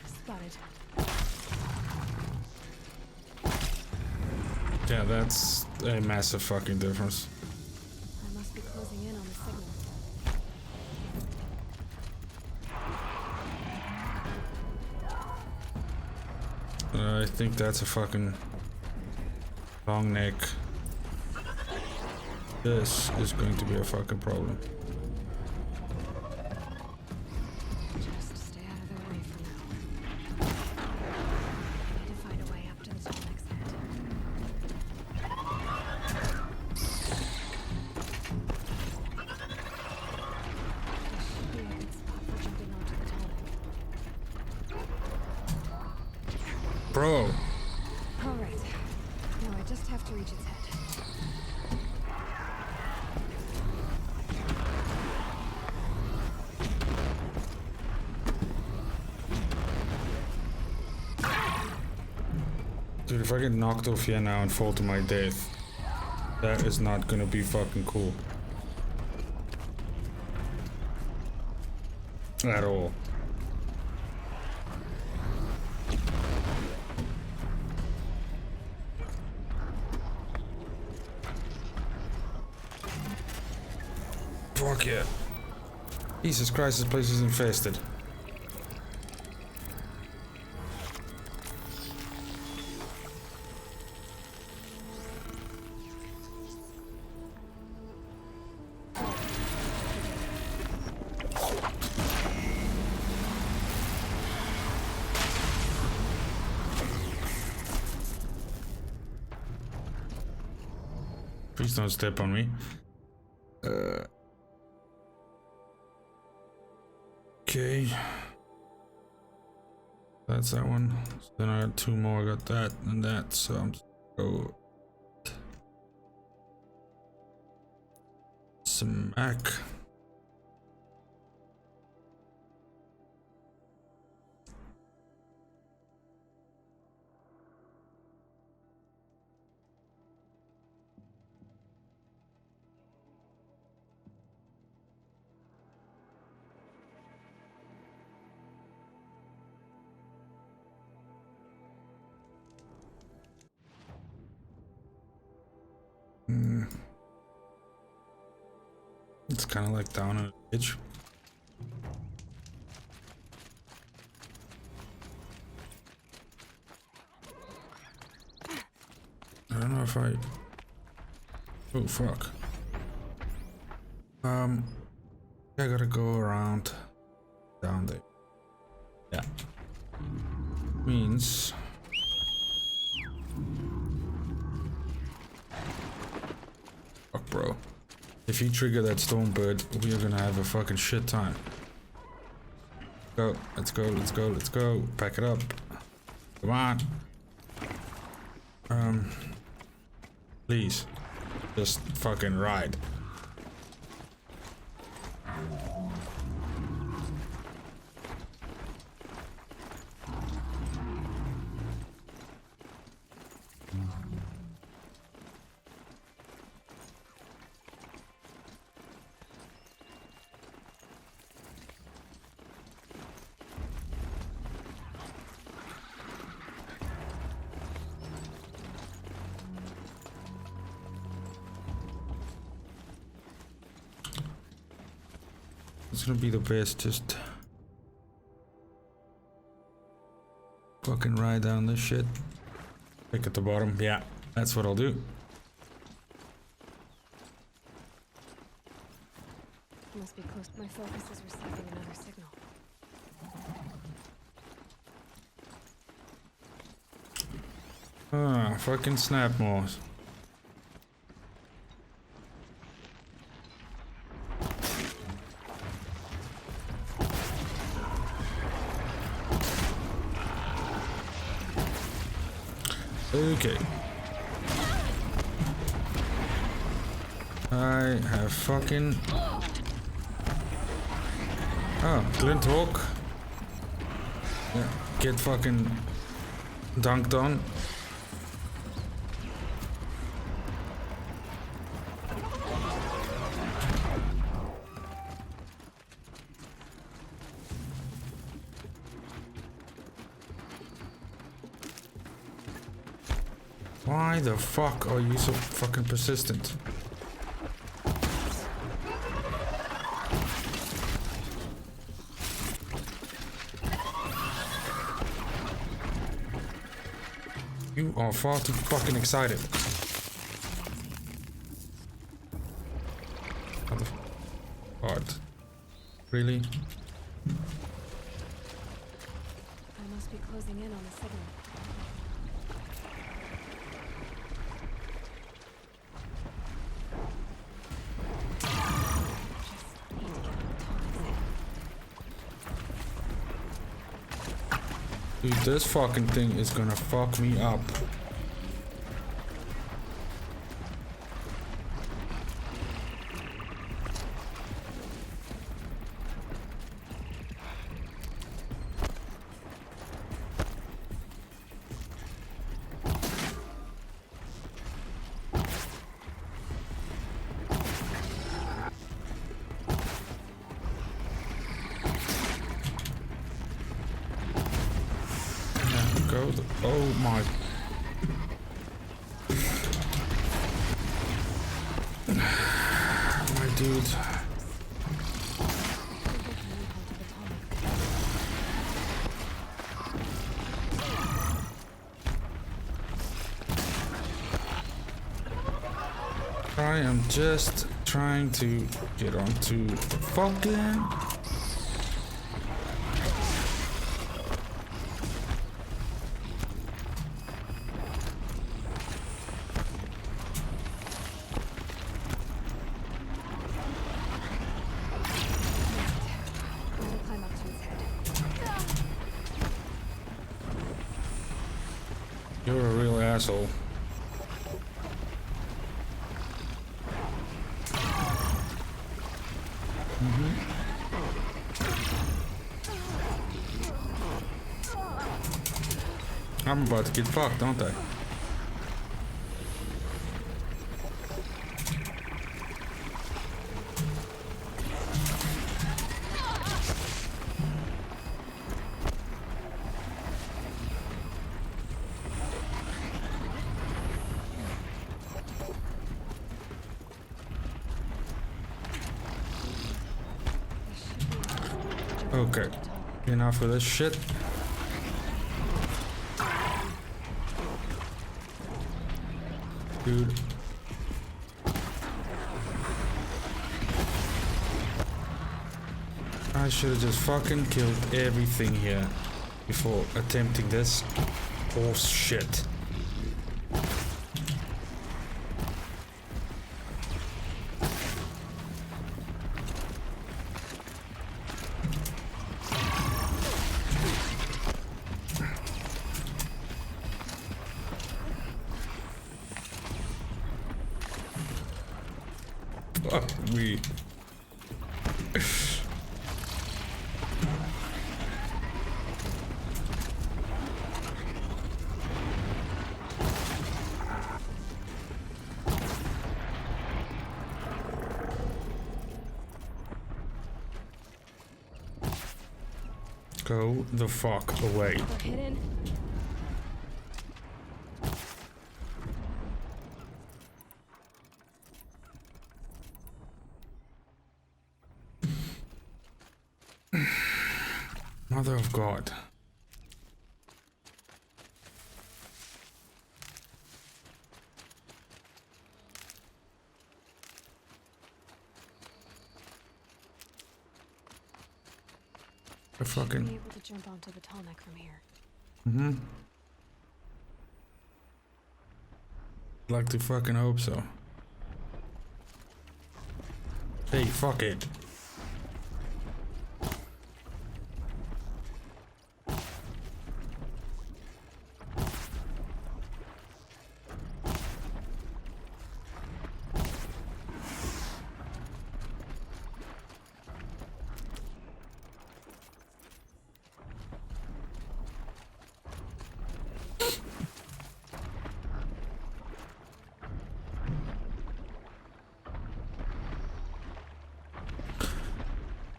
Spotted.
Yeah, that's a massive fucking difference.
I must be closing in on the signal.
I think that's a fucking long neck. This is going to be a fucking problem.
Just stay out of their way for now. I need to find a way up to the Tallneck's head. This should be a good spot for jumping onto the Tallneck.
Bro!
Alright. Now I just have to reach its head.
Dude, if I get knocked off here now and fall to my death, that is not gonna be fucking cool. At all. Fuck yeah. Jesus Christ, this place is infested. Please don't step on me. Okay. That's that one. So then I got two more. I got that and that. So I'm just gonna go smack. It's kind of like down an edge. I don't know if I... Oh, fuck. I gotta go around down there. Yeah. Means... Fuck, bro. If you trigger that Stormbird, we are gonna have a fucking shit time. Go, let's go, let's go, let's go. Pack it up. Come on. Please. Just fucking ride. It's gonna be the best, just fucking ride down this shit. Pick at the bottom, yeah, that's what I'll do.
Must be close. My focus is receiving another signal.
Ah, fucking snap mores. Okay. I have fucking... Oh, Glint Hawk. Yeah, get fucking dunked on. Why the fuck are you so fucking persistent? You are far too fucking excited. Hard. Really?
I must be closing in on the signal.
Dude, this fucking thing is gonna fuck me up. Oh my. My dude. I am just trying to get onto the fucking... You're a real asshole. I'm about to get fucked, aren't I? Okay, enough of this shit. Dude. I should have just fucking killed everything here before attempting this horse shit. me. Go the fuck away.
They're hidden.
Mother of God. I fucking
Be able to jump onto the Tallneck from here.
Mm-hmm. Like to fucking hope so. Hey, fuck it.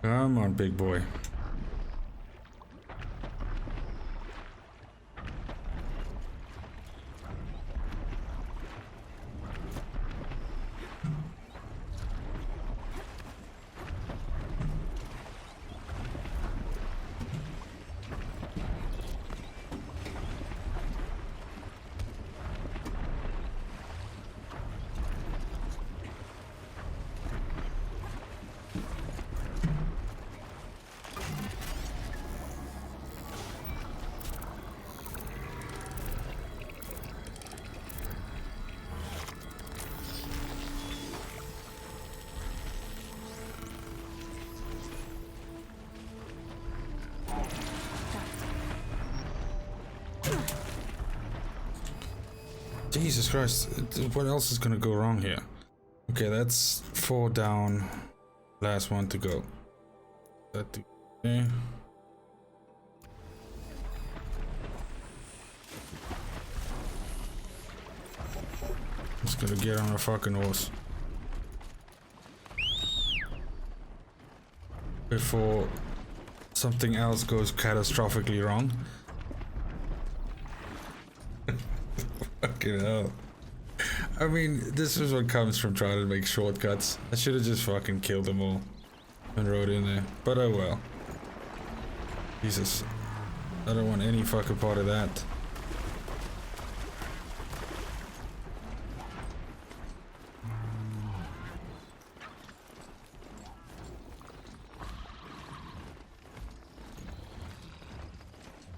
Come on, big boy. Jesus Christ, what else is gonna go wrong here? Okay, that's 4 down. Last one to go. That do. Okay. Just gonna get on a fucking horse. Before something else goes catastrophically wrong. Fucking hell. I mean, this is what comes from trying to make shortcuts. I should have just fucking killed them all and rode in there. But oh well. Jesus. I don't want any fucking part of that.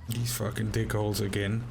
These fucking dickholes again.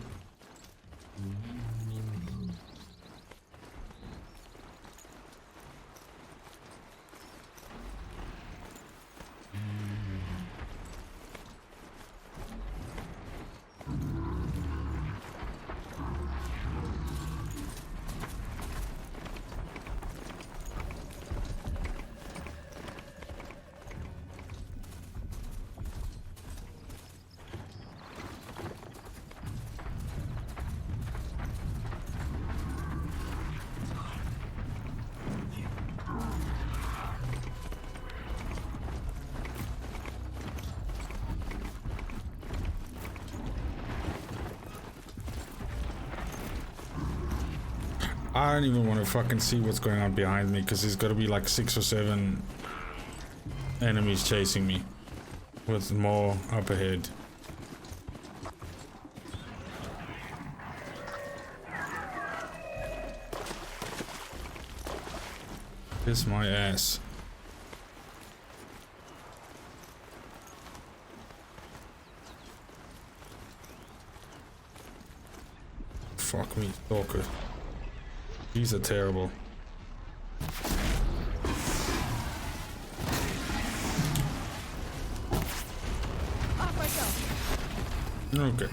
I don't even want to fucking see what's going on behind me, because there's got to be like 6 or 7 enemies chasing me with more up ahead. Kiss my ass. Fuck me, stalker. These are terrible. Okay.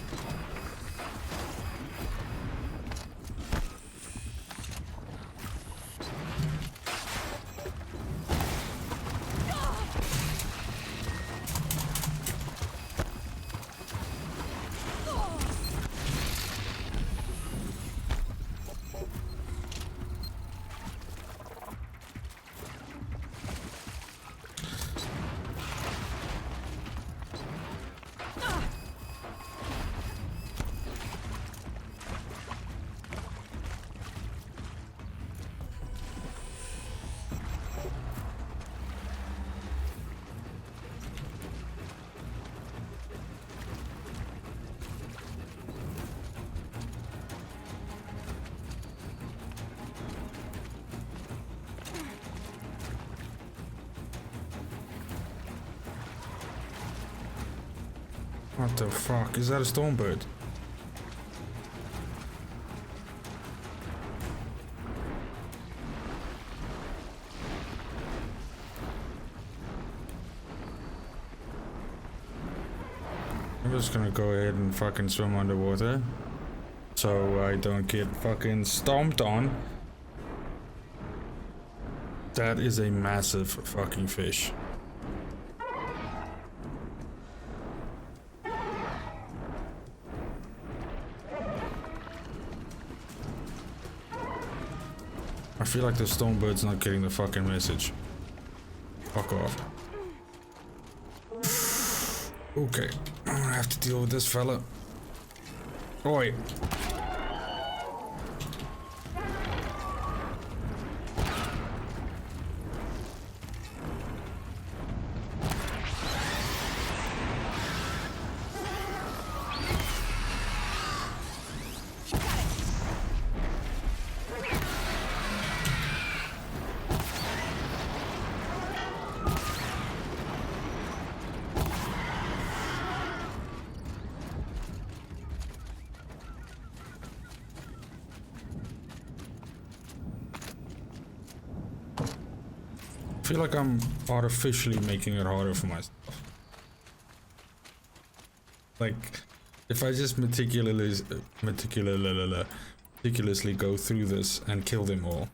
What the fuck? Is that a Stormbird? I'm just gonna go ahead and fucking swim underwater so I don't get fucking stomped on. That is a massive fucking fish. I feel like the Stormbird's not getting the fucking message. Fuck off. Okay, I'm gonna have to deal with this fella. Oi. I feel like I'm artificially making it harder for myself. Like, if I just meticulously go through this and kill them all,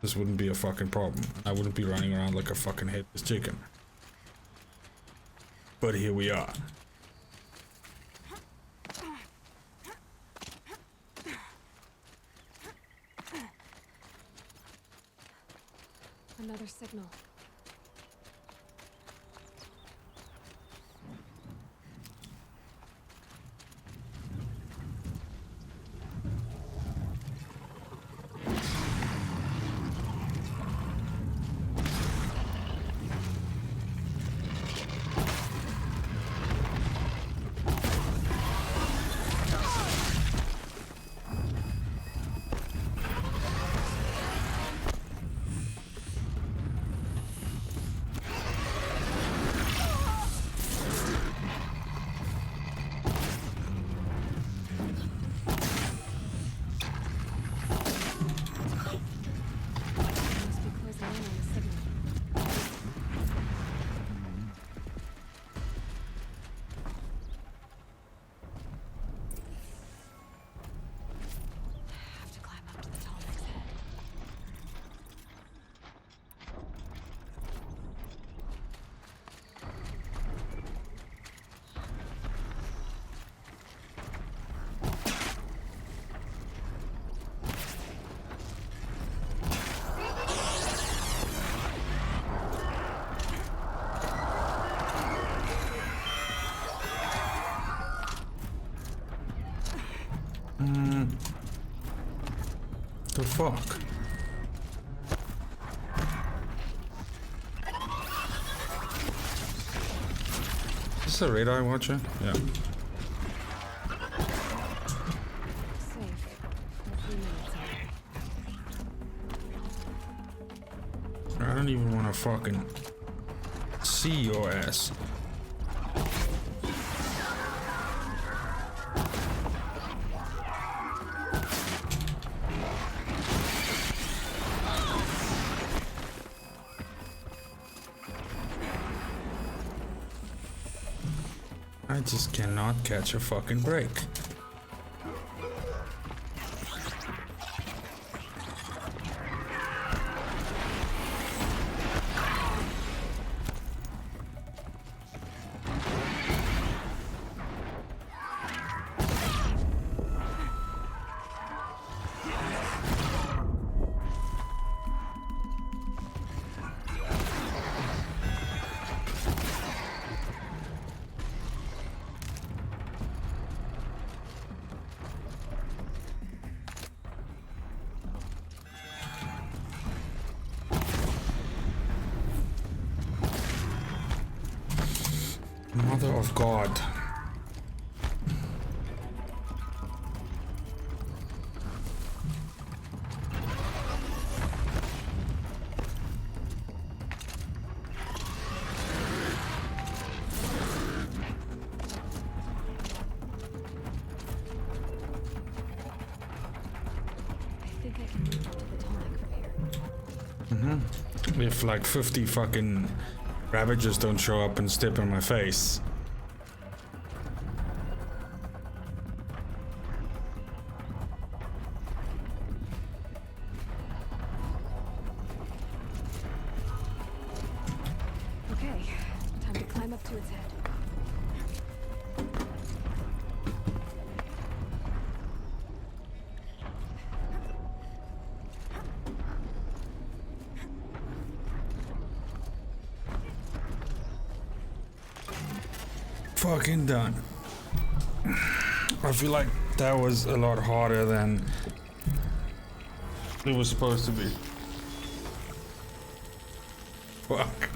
this wouldn't be a fucking problem. I wouldn't be running around like a fucking headless chicken. But here we are.
Another signal.
The fuck? Is this a radar watcher? Yeah. I don't even want to fucking see your ass. I just cannot catch a fucking break. Mother of God. If like 50 fucking Ravagers don't show up and step in my face.
Okay, time to climb up to its head.
Fucking done. I feel like that was a lot harder than it was supposed to be. Fuck.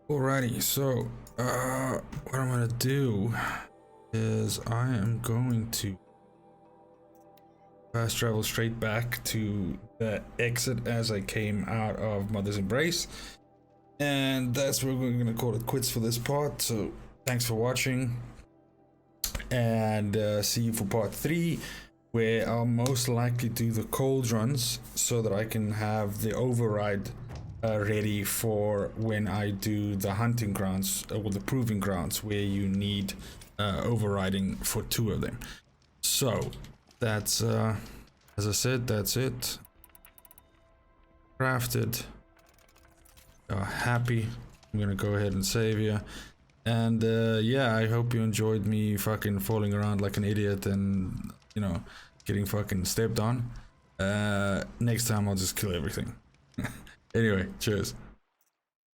Alrighty, so what I'm gonna do is I am going to fast travel straight back to the exit as I came out of Mother's Embrace, and that's where we're gonna call it quits for this part. So thanks for watching, and see you for part 3, where I'll most likely do the cauldrons so that I can have the override ready for when I do the hunting grounds or the proving grounds, where you need overriding for 2 of them. So that's as I said, that's it. Crafted. Happy. I'm gonna go ahead and save you. And yeah, I hope you enjoyed me fucking falling around like an idiot and, you know, getting fucking stepped on. Next time I'll just kill everything. Anyway, cheers.